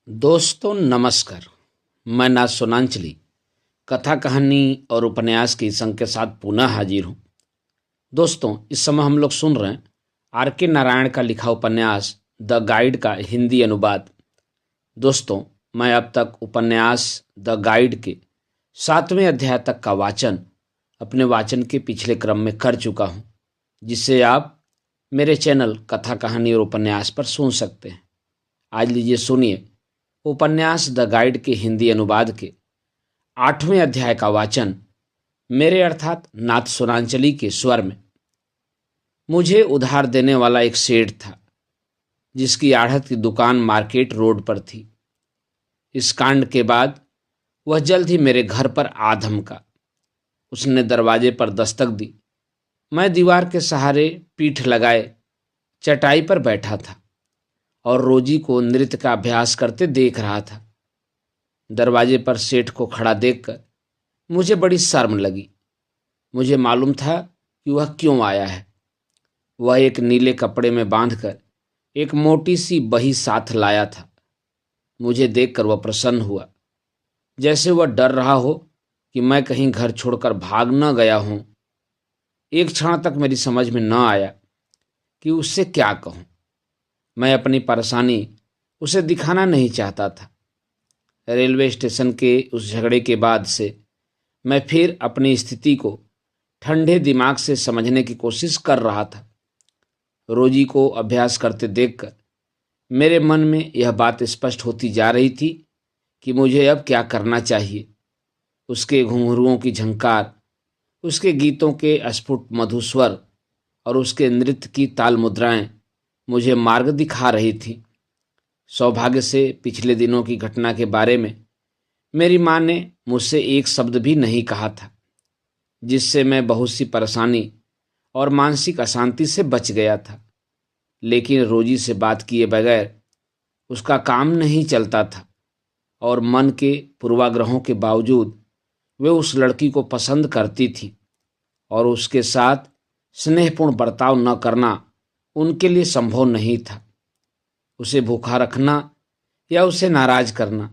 दोस्तों नमस्कार। मैं नाथ सोनांचली कथा कहानी और उपन्यास की संग के साथ पुनः हाजिर हूँ। दोस्तों इस समय हम लोग सुन रहे हैं R.K. नारायण का लिखा उपन्यास द गाइड का हिंदी अनुवाद। दोस्तों मैं अब तक उपन्यास द गाइड के 7वें अध्याय तक का वाचन अपने वाचन के पिछले क्रम में कर चुका हूँ, जिसे आप मेरे चैनल कथा कहानी और उपन्यास पर सुन सकते हैं। आज लीजिए सुनिए उपन्यास द गाइड के हिंदी अनुवाद के 8वें अध्याय का वाचन मेरे अर्थात नाथ सोनांचली के स्वर में। मुझे उधार देने वाला एक सेठ था जिसकी आढ़त की दुकान मार्केट रोड पर थी। इस कांड के बाद वह जल्द ही मेरे घर पर आ धमका। उसने दरवाजे पर दस्तक दी। मैं दीवार के सहारे पीठ लगाए चटाई पर बैठा था और रोजी को नृत्य का अभ्यास करते देख रहा था। दरवाजे पर सेठ को खड़ा देखकर मुझे बड़ी शर्म लगी। मुझे मालूम था कि वह क्यों आया है। वह एक नीले कपड़े में बांधकर एक मोटी सी बही साथ लाया था। मुझे देखकर वह प्रसन्न हुआ, जैसे वह डर रहा हो कि मैं कहीं घर छोड़कर भाग न गया हूं। एक क्षण तक मेरी समझ में न आया कि उससे क्या कहूं। मैं अपनी परेशानी उसे दिखाना नहीं चाहता था। रेलवे स्टेशन के उस झगड़े के बाद से मैं फिर अपनी स्थिति को ठंडे दिमाग से समझने की कोशिश कर रहा था। रोजी को अभ्यास करते देखकर मेरे मन में यह बात स्पष्ट होती जा रही थी कि मुझे अब क्या करना चाहिए। उसके घुंघरुओं की झंकार, उसके गीतों के अस्फुट मधुस्वर और उसके नृत्य की ताल मुद्राएं मुझे मार्ग दिखा रही थी। सौभाग्य से पिछले दिनों की घटना के बारे में मेरी माँ ने मुझसे एक शब्द भी नहीं कहा था, जिससे मैं बहुत सी परेशानी और मानसिक अशांति से बच गया था। लेकिन रोजी से बात किए बगैर उसका काम नहीं चलता था और मन के पूर्वाग्रहों के बावजूद वे उस लड़की को पसंद करती थी और उसके साथ स्नेहपूर्ण बर्ताव न करना उनके लिए संभव नहीं था। उसे भूखा रखना या उसे नाराज करना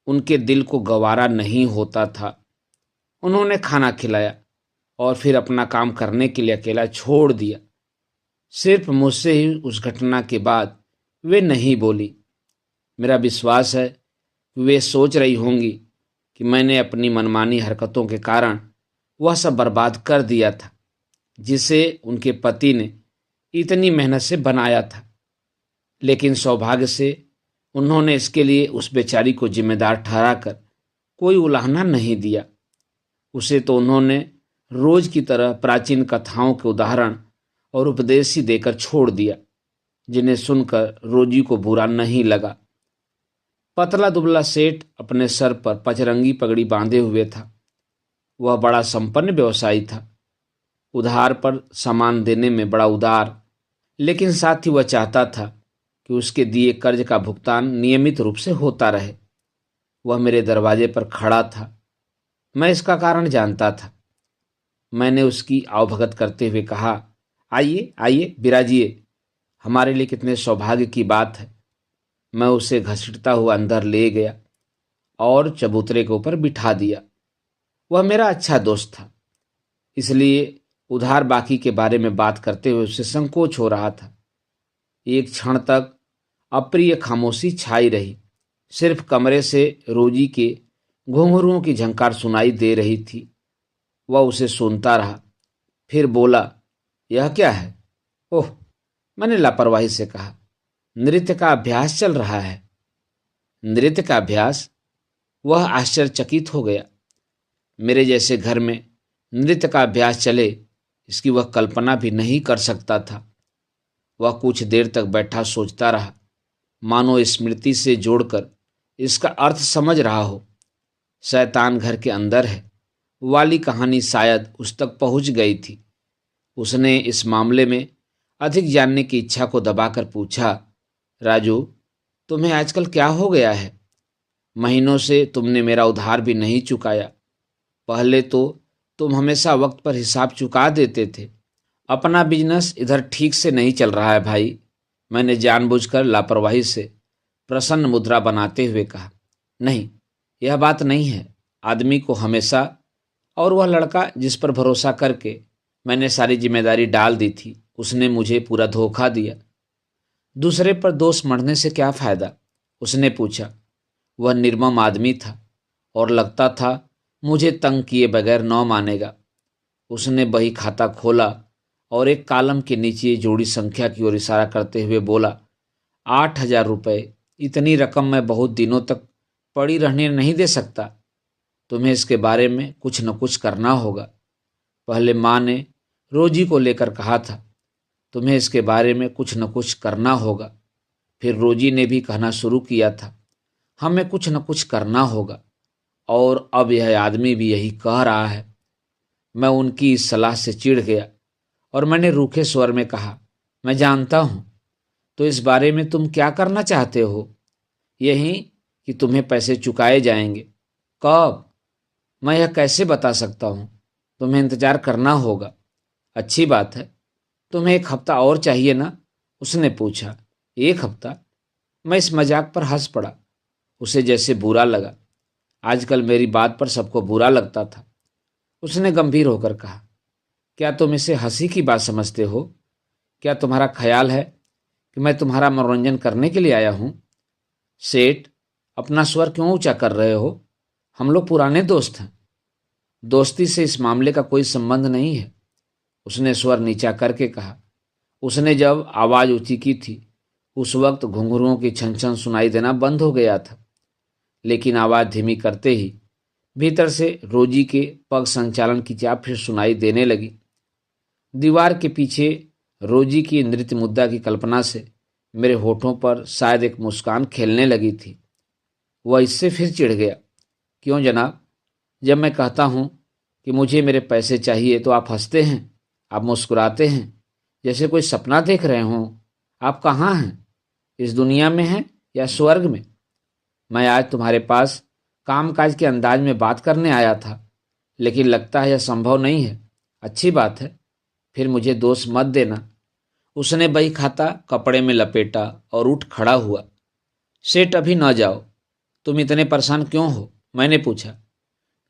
उनके दिल को गवारा नहीं होता था। उन्होंने खाना खिलाया और फिर अपना काम करने के लिए अकेला छोड़ दिया। सिर्फ मुझसे ही उस घटना के बाद वे नहीं बोली। मेरा विश्वास है कि वे सोच रही होंगी कि मैंने अपनी मनमानी हरकतों के कारण वह सब बर्बाद कर दिया था जिसे उनके पति ने इतनी मेहनत से बनाया था। लेकिन सौभाग्य से उन्होंने इसके लिए उस बेचारी को जिम्मेदार ठहराकर कोई उलाहना नहीं दिया। उसे तो उन्होंने रोज की तरह प्राचीन कथाओं के उदाहरण और उपदेश ही देकर छोड़ दिया, जिन्हें सुनकर रोजी को बुरा नहीं लगा। पतला दुबला सेठ अपने सर पर पचरंगी पगड़ी बांधे हुए था। वह बड़ा संपन्न व्यवसायी था, उधार पर सामान देने में बड़ा उदार, लेकिन साथ ही वह चाहता था कि उसके दिए कर्ज का भुगतान नियमित रूप से होता रहे। वह मेरे दरवाजे पर खड़ा था। मैं इसका कारण जानता था। मैंने उसकी आवभगत करते हुए कहा, आइए आइए बिराजिए, हमारे लिए कितने सौभाग्य की बात है। मैं उसे घसीटता हुआ अंदर ले गया और चबूतरे के ऊपर बिठा दिया। वह मेरा अच्छा दोस्त था, इसलिए उधार बाकी के बारे में बात करते हुए उससे संकोच हो रहा था। एक क्षण तक अप्रिय खामोशी छाई रही। सिर्फ कमरे से रोजी के घुंघरुओं की झंकार सुनाई दे रही थी। वह उसे सुनता रहा, फिर बोला, यह क्या है? ओह, मैंने लापरवाही से कहा, नृत्य का अभ्यास चल रहा है। नृत्य का अभ्यास? वह आश्चर्यचकित हो गया। मेरे जैसे घर में नृत्य का अभ्यास चले, इसकी वह कल्पना भी नहीं कर सकता था। वह कुछ देर तक बैठा सोचता रहा, मानो स्मृति से जोड़कर इसका अर्थ समझ रहा हो। शैतान घर के अंदर है वाली कहानी शायद उस तक पहुंच गई थी। उसने इस मामले में अधिक जानने की इच्छा को दबाकर पूछा, राजू, तुम्हें आजकल क्या हो गया है? महीनों से तुमने मेरा उधार भी नहीं चुकाया। पहले तो तुम हमेशा वक्त पर हिसाब चुका देते थे। अपना बिजनेस इधर ठीक से नहीं चल रहा है भाई। मैंने जानबूझकर लापरवाही से प्रसन्न मुद्रा बनाते हुए कहा, नहीं, यह बात नहीं है। आदमी को हमेशा, और वह लड़का जिस पर भरोसा करके मैंने सारी जिम्मेदारी डाल दी थी, उसने मुझे पूरा धोखा दिया। दूसरे पर दोष मढ़ने से क्या फायदा? उसने पूछा। वह निर्मम आदमी था और लगता था मुझे तंग किए बगैर न मानेगा। उसने बही खाता खोला और एक कालम के नीचे जोड़ी संख्या की ओर इशारा करते हुए बोला, 8,000 रुपये। इतनी रकम मैं बहुत दिनों तक पड़ी रहने नहीं दे सकता। तुम्हें इसके बारे में कुछ न कुछ करना होगा। पहले माँ ने रोजी को लेकर कहा था, तुम्हें इसके बारे में कुछ न कुछ करना होगा। फिर रोजी ने भी कहना शुरू किया था, हमें कुछ न कुछ करना होगा। और अब यह आदमी भी यही कह रहा है। मैं उनकी इस सलाह से चिढ़ गया और मैंने रूखे स्वर में कहा, मैं जानता हूँ। तो इस बारे में तुम क्या करना चाहते हो? यही कि तुम्हें पैसे चुकाए जाएंगे। कब? मैं यह कैसे बता सकता हूँ? तुम्हें इंतजार करना होगा। अच्छी बात है। तुम्हें 1 हफ्ता और चाहिए ना? उसने पूछा। 1 हफ्ता? मैं इस मजाक पर हंस पड़ा। उसे जैसे बुरा लगा। आजकल मेरी बात पर सबको बुरा लगता था। उसने गंभीर होकर कहा, क्या तुम इसे हंसी की बात समझते हो? क्या तुम्हारा ख्याल है कि मैं तुम्हारा मनोरंजन करने के लिए आया हूँ? सेठ, अपना स्वर क्यों ऊंचा कर रहे हो? हम लोग पुराने दोस्त हैं। दोस्ती से इस मामले का कोई संबंध नहीं है, उसने स्वर नीचा करके कहा। उसने जब आवाज़ ऊंची की थी उस वक्त घुंघरुओं की छन छन सुनाई देना बंद हो गया था, लेकिन आवाज़ धीमी करते ही भीतर से रोजी के पग संचालन की चाप फिर सुनाई देने लगी। दीवार के पीछे रोजी की नृत्य मुद्रा की कल्पना से मेरे होठों पर शायद एक मुस्कान खेलने लगी थी। वह इससे फिर चिढ़ गया। क्यों जनाब? जब मैं कहता हूँ कि मुझे मेरे पैसे चाहिए तो आप हंसते हैं, आप मुस्कुराते हैं, जैसे कोई सपना देख रहे हों। आप कहाँ हैं? इस दुनिया में हैं या स्वर्ग में? मैं आज तुम्हारे पास कामकाज के अंदाज में बात करने आया था, लेकिन लगता है यह संभव नहीं है। अच्छी बात है, फिर मुझे दोष मत देना। उसने बही खाता कपड़े में लपेटा और उठ खड़ा हुआ। सेठ, अभी न जाओ। तुम इतने परेशान क्यों हो? मैंने पूछा।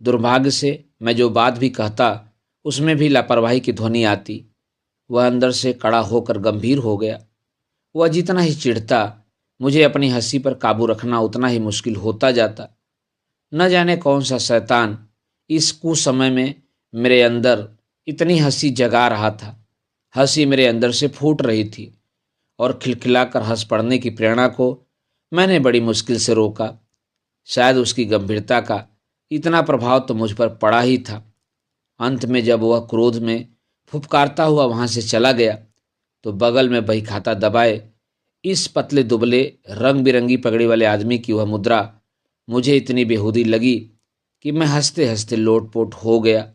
दुर्भाग्य से मैं जो बात भी कहता उसमें भी लापरवाही की ध्वनि आती। वह अंदर से कड़ा होकर गंभीर हो गया। वह जितना ही चिढ़ता, मुझे अपनी हंसी पर काबू रखना उतना ही मुश्किल होता जाता। न जाने कौन सा शैतान इस कुसमय में मेरे अंदर इतनी हंसी जगा रहा था। हंसी मेरे अंदर से फूट रही थी और खिलखिलाकर हंस पड़ने की प्रेरणा को मैंने बड़ी मुश्किल से रोका। शायद उसकी गंभीरता का इतना प्रभाव तो मुझ पर पड़ा ही था। अंत में जब वह क्रोध में फुफकारता हुआ वहां से चला गया तो बगल में बही खाता दबाए इस पतले दुबले रंग बिरंगी पगड़ी वाले आदमी की वह मुद्रा मुझे इतनी बेहूदी लगी कि मैं हंसते हंसते लोटपोट हो गया।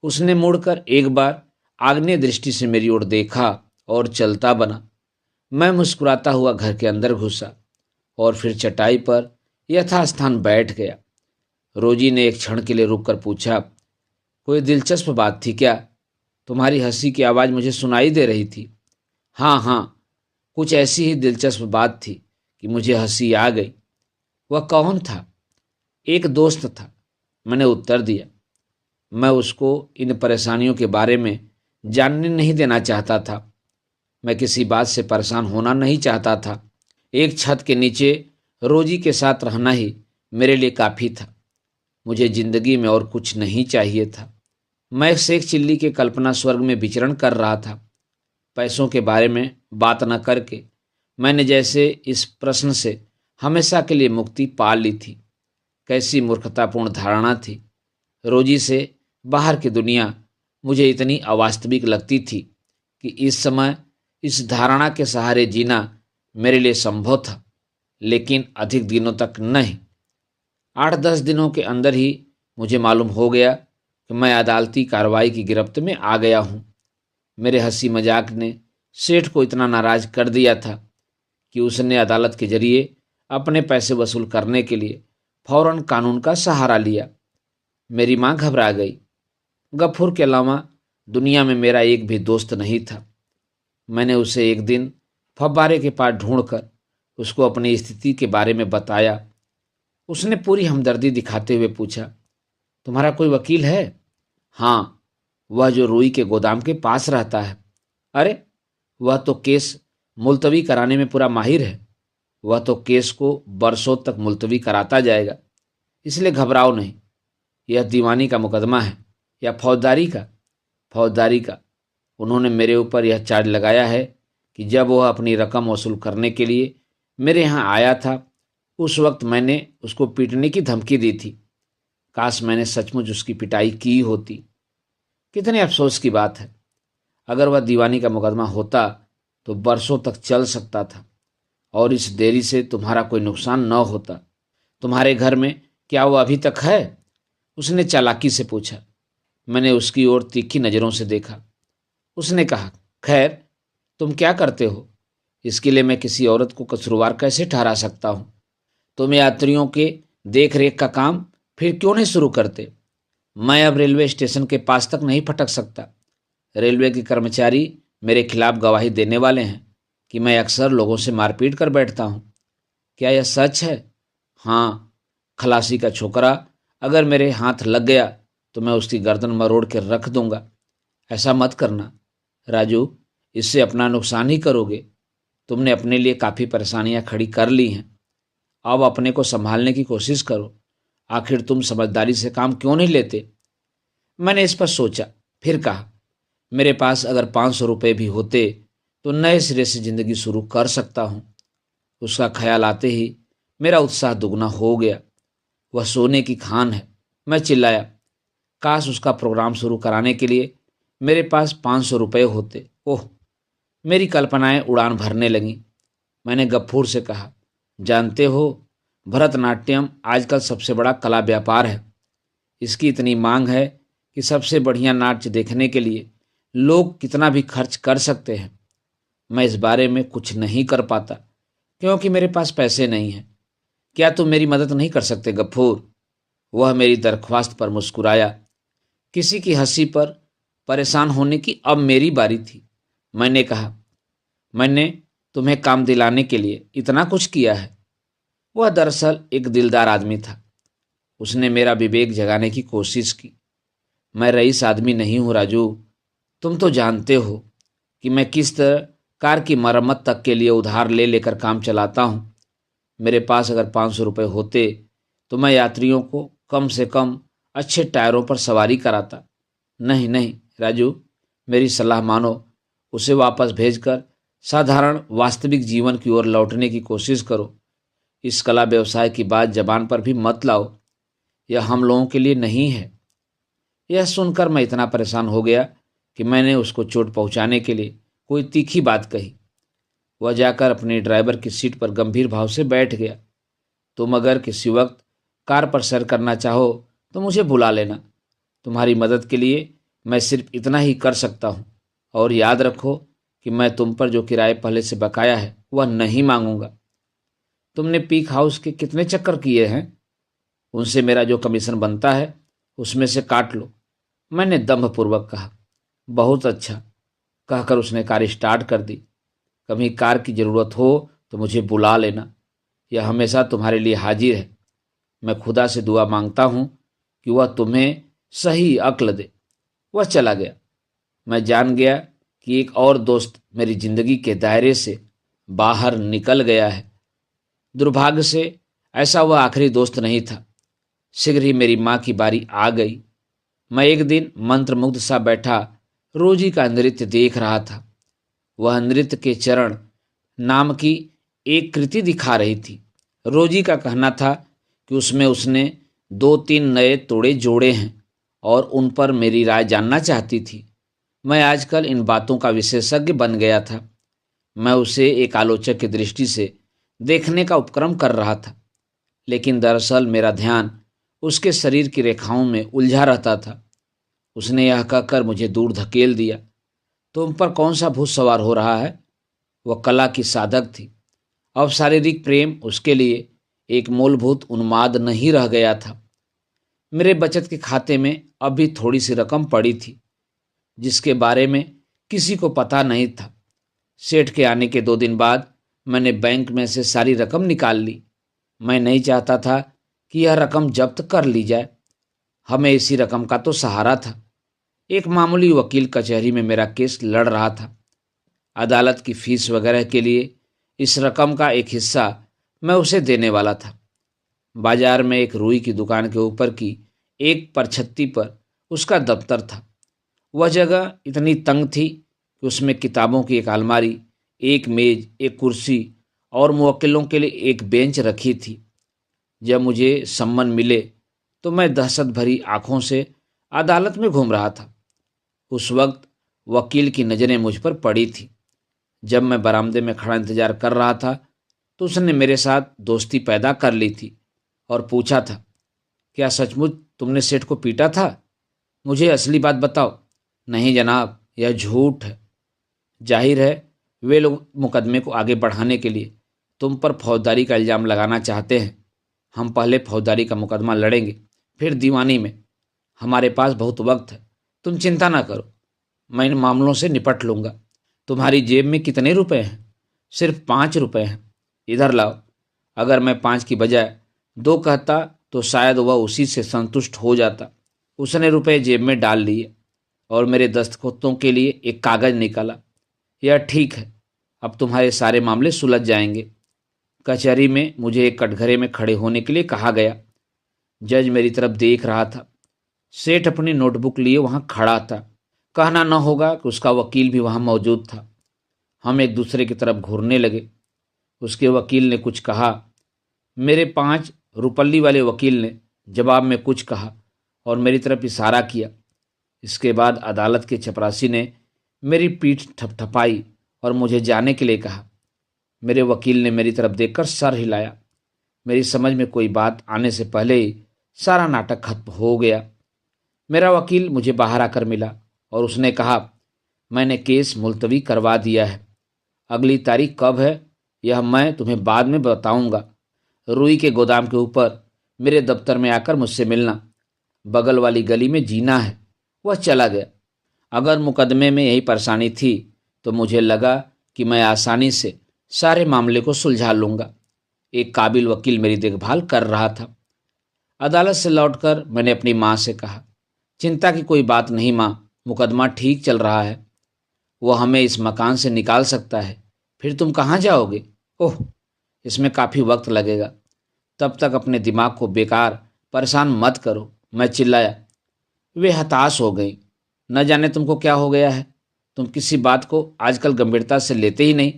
उसने मुड़कर एक बार आग्नेय दृष्टि से मेरी ओर देखा और चलता बना। मैं मुस्कुराता हुआ घर के अंदर घुसा और फिर चटाई पर यथास्थान बैठ गया। रोजी ने एक क्षण के लिए रुककर पूछा, कोई दिलचस्प बात थी क्या? तुम्हारी हंसी की आवाज़ मुझे सुनाई दे रही थी। हाँ हाँ, कुछ ऐसी ही दिलचस्प बात थी कि मुझे हंसी आ गई। वह कौन था? एक दोस्त था, मैंने उत्तर दिया। मैं उसको इन परेशानियों के बारे में जानने नहीं देना चाहता था। मैं किसी बात से परेशान होना नहीं चाहता था। एक छत के नीचे रोजी के साथ रहना ही मेरे लिए काफ़ी था। मुझे जिंदगी में और कुछ नहीं चाहिए था। मैं शेख चिल्ली के कल्पना स्वर्ग में विचरण कर रहा था। पैसों के बारे में बात न करके मैंने जैसे इस प्रश्न से हमेशा के लिए मुक्ति पा ली थी। कैसी मूर्खतापूर्ण धारणा थी। रोजी से बाहर की दुनिया मुझे इतनी अवास्तविक लगती थी कि इस समय इस धारणा के सहारे जीना मेरे लिए संभव था, लेकिन अधिक दिनों तक नहीं। 8-10 दिनों के अंदर ही मुझे मालूम हो गया कि मैं अदालती कार्रवाई की गिरफ्त में आ गया हूँ। मेरे हंसी मजाक ने सेठ को इतना नाराज कर दिया था कि उसने अदालत के जरिए अपने पैसे वसूल करने के लिए फौरन कानून का सहारा लिया। मेरी माँ घबरा गई। गफूर के अलावा दुनिया में मेरा एक भी दोस्त नहीं था। मैंने उसे एक दिन फव्वारे के पास ढूंढकर उसको अपनी स्थिति के बारे में बताया। उसने पूरी हमदर्दी दिखाते हुए पूछा, तुम्हारा कोई वकील है? हाँ, वह जो रुई के गोदाम के पास रहता है। अरे, वह तो केस मुलतवी कराने में पूरा माहिर है। वह तो केस को बरसों तक मुलतवी कराता जाएगा, इसलिए घबराओ नहीं। यह दीवानी का मुकदमा है या फौजदारी का? फौजदारी का। उन्होंने मेरे ऊपर यह चार्ज लगाया है कि जब वह अपनी रकम वसूल करने के लिए मेरे यहाँ आया था, उस वक्त मैंने उसको पीटने की धमकी दी थी। काश मैंने सचमुच उसकी पिटाई की होती। कितने अफसोस की बात है। अगर वह दीवानी का मुकदमा होता तो बरसों तक चल सकता था और इस देरी से तुम्हारा कोई नुकसान न होता। तुम्हारे घर में क्या वो अभी तक है? उसने चालाकी से पूछा। मैंने उसकी ओर तीखी नज़रों से देखा। उसने कहा, खैर, तुम क्या करते हो? इसके लिए मैं किसी औरत को कसूरवार कैसे ठहरा सकता हूँ? तुम यात्रियों के देख रेख का काम फिर क्यों नहीं शुरू करते? मैं अब रेलवे स्टेशन के पास तक नहीं फटक सकता। रेलवे के कर्मचारी मेरे खिलाफ गवाही देने वाले हैं कि मैं अक्सर लोगों से मारपीट कर बैठता हूँ। क्या यह सच है? हाँ, खलासी का छोकरा अगर मेरे हाथ लग गया तो मैं उसकी गर्दन मरोड़ के रख दूंगा। ऐसा मत करना राजू, इससे अपना नुकसान ही करोगे। तुमने अपने लिए काफ़ी परेशानियां खड़ी कर ली हैं। अब अपने को संभालने की कोशिश करो। आखिर तुम समझदारी से काम क्यों नहीं लेते? मैंने इस पर सोचा, फिर कहा, मेरे पास अगर 500 रुपये भी होते तो नए सिरे से ज़िंदगी शुरू कर सकता हूँ। उसका ख्याल आते ही मेरा उत्साह दुगना हो गया। वह सोने की खान है। मैं चिल्लाया, काश उसका प्रोग्राम शुरू कराने के लिए मेरे पास 500 रुपये होते। ओह, मेरी कल्पनाएं उड़ान भरने लगीं। मैंने गफूर से कहा, जानते हो, भरतनाट्यम आजकल सबसे बड़ा कला व्यापार है। इसकी इतनी मांग है कि सबसे बढ़िया नाट्य देखने के लिए लोग कितना भी खर्च कर सकते हैं। मैं इस बारे में कुछ नहीं कर पाता क्योंकि मेरे पास पैसे नहीं हैं। क्या तुम मेरी मदद नहीं कर सकते गफूर? वह मेरी दरख्वास्त पर मुस्कुराया। किसी की हंसी पर परेशान होने की अब मेरी बारी थी। मैंने कहा, मैंने तुम्हें काम दिलाने के लिए इतना कुछ किया है। वह दरअसल एक दिलदार आदमी था। उसने मेरा विवेक जगाने की कोशिश की। मैं रईस आदमी नहीं हूँ राजू। तुम तो जानते हो कि मैं किस तरह कार की मरम्मत तक के लिए उधार ले लेकर काम चलाता हूँ। मेरे पास अगर 500 रुपये होते तो मैं यात्रियों को कम से कम अच्छे टायरों पर सवारी कराता। नहीं नहीं राजू, मेरी सलाह मानो। उसे वापस भेजकर साधारण वास्तविक जीवन की ओर लौटने की कोशिश करो। इस कला व्यवसाय की बात जबान पर भी मत लाओ। यह हम लोगों के लिए नहीं है। यह सुनकर मैं इतना परेशान हो गया कि मैंने उसको चोट पहुंचाने के लिए कोई तीखी बात कही। वह जाकर अपने ड्राइवर की सीट पर गंभीर भाव से बैठ गया। तुम अगर किसी वक्त कार पर सैर करना चाहो तो मुझे बुला लेना। तुम्हारी मदद के लिए मैं सिर्फ इतना ही कर सकता हूँ। और याद रखो कि मैं तुम पर जो किराए पहले से बकाया है वह नहीं मांगूंगा। तुमने पीक हाउस के कितने चक्कर किए हैं? उनसे मेरा जो कमीशन बनता है उसमें से काट लो, मैंने दम्भपूर्वक कहा। बहुत अच्छा, कहकर उसने कार स्टार्ट कर दी। कभी कार की ज़रूरत हो तो मुझे बुला लेना। यह हमेशा तुम्हारे लिए हाजिर है। मैं खुदा से दुआ मांगता हूँ कि वह तुम्हें सही अक्ल दे। वह चला गया। मैं जान गया कि एक और दोस्त मेरी जिंदगी के दायरे से बाहर निकल गया है। दुर्भाग्य से ऐसा वह आखिरी दोस्त नहीं था। शीघ्र ही मेरी माँ की बारी आ गई। मैं एक दिन मंत्रमुग्ध सा बैठा रोजी का नृत्य देख रहा था। वह नृत्य के चरण नाम की एक कृति दिखा रही थी। रोजी का कहना था कि उसमें उसने 2-3 नए तोड़े जोड़े हैं और उन पर मेरी राय जानना चाहती थी। मैं आजकल इन बातों का विशेषज्ञ बन गया था। मैं उसे एक आलोचक की दृष्टि से देखने का उपक्रम कर रहा था, लेकिन दरअसल मेरा ध्यान उसके शरीर की रेखाओं में उलझा रहता था। उसने यह कहकर मुझे दूर धकेल दिया, तुम पर कौन सा भूत सवार हो रहा है? वह कला की साधक थी। अब शारीरिक प्रेम उसके लिए एक मूलभूत उन्माद नहीं रह गया था। मेरे बचत के खाते में अब भी थोड़ी सी रकम पड़ी थी जिसके बारे में किसी को पता नहीं था। सेठ के आने के 2 दिन बाद मैंने बैंक में से सारी रकम निकाल ली। मैं नहीं चाहता था कि यह रकम जब्त कर ली जाए। हमें इसी रकम का तो सहारा था। एक मामूली वकील कचहरी में मेरा केस लड़ रहा था। अदालत की फीस वगैरह के लिए इस रकम का एक हिस्सा मैं उसे देने वाला था। बाजार में एक रुई की दुकान के ऊपर की एक परछत्ती पर उसका दफ्तर था। वह जगह इतनी तंग थी कि उसमें किताबों की एक अलमारी, एक मेज, एक कुर्सी और मुवक्किलों के लिए एक बेंच रखी थी। जब मुझे सम्मन मिले तो मैं दहशत भरी आंखों से अदालत में घूम रहा था। उस वक्त वकील की नज़रें मुझ पर पड़ी थी। जब मैं बरामदे में खड़ा इंतजार कर रहा था तो उसने मेरे साथ दोस्ती पैदा कर ली थी और पूछा था, क्या सचमुच तुमने सेठ को पीटा था? मुझे असली बात बताओ। नहीं जनाब, यह झूठ है। जाहिर है वे लोग मुकदमे को आगे बढ़ाने के लिए तुम पर फौजदारी का इल्ज़ाम लगाना चाहते हैं। हम पहले फौजदारी का मुकदमा लड़ेंगे, फिर दीवानी में। हमारे पास बहुत वक्त है, तुम चिंता ना करो, मैं इन मामलों से निपट लूँगा। तुम्हारी जेब में कितने रुपए हैं? सिर्फ 5 रुपए हैं। इधर लाओ। अगर मैं 5 की बजाय 2 कहता तो शायद वह उसी से संतुष्ट हो जाता। उसने रुपए जेब में डाल लिए और मेरे दस्तखतों के लिए एक कागज़ निकाला। यह ठीक है, अब तुम्हारे सारे मामले सुलझ जाएंगे। कचहरी में मुझे एक कटघरे में खड़े होने के लिए कहा गया। जज मेरी तरफ देख रहा था। सेठ अपनी नोटबुक लिए वहां खड़ा था। कहना न होगा कि उसका वकील भी वहां मौजूद था। हम एक दूसरे की तरफ घूरने लगे। उसके वकील ने कुछ कहा। मेरे 5 रुपल्ली वाले वकील ने जवाब में कुछ कहा और मेरी तरफ इशारा किया। इसके बाद अदालत के चपरासी ने मेरी पीठ थपथपाई और मुझे जाने के लिए कहा। मेरे वकील ने मेरी तरफ देखकर सर हिलाया। मेरी समझ में कोई बात आने से पहले ही सारा नाटक खत्म हो गया। मेरा वकील मुझे बाहर आकर मिला और उसने कहा, मैंने केस मुलतवी करवा दिया है। अगली तारीख कब है यह मैं तुम्हें बाद में बताऊंगा। रुई के गोदाम के ऊपर मेरे दफ्तर में आकर मुझसे मिलना। बगल वाली गली में जीना है। वह चला गया। अगर मुकदमे में यही परेशानी थी तो मुझे लगा कि मैं आसानी से सारे मामले को सुलझा लूँगा। एक काबिल वकील मेरी देखभाल कर रहा था। अदालत से लौटकर मैंने अपनी माँ से कहा, चिंता की कोई बात नहीं माँ, मुकदमा ठीक चल रहा है। वह हमें इस मकान से निकाल सकता है। फिर तुम कहाँ जाओगे? ओह, इसमें काफ़ी वक्त लगेगा। तब तक अपने दिमाग को बेकार परेशान मत करो, मैं चिल्लाया। वे हताश हो गई। न जाने तुमको क्या हो गया है, तुम किसी बात को आजकल गंभीरता से लेते ही नहीं।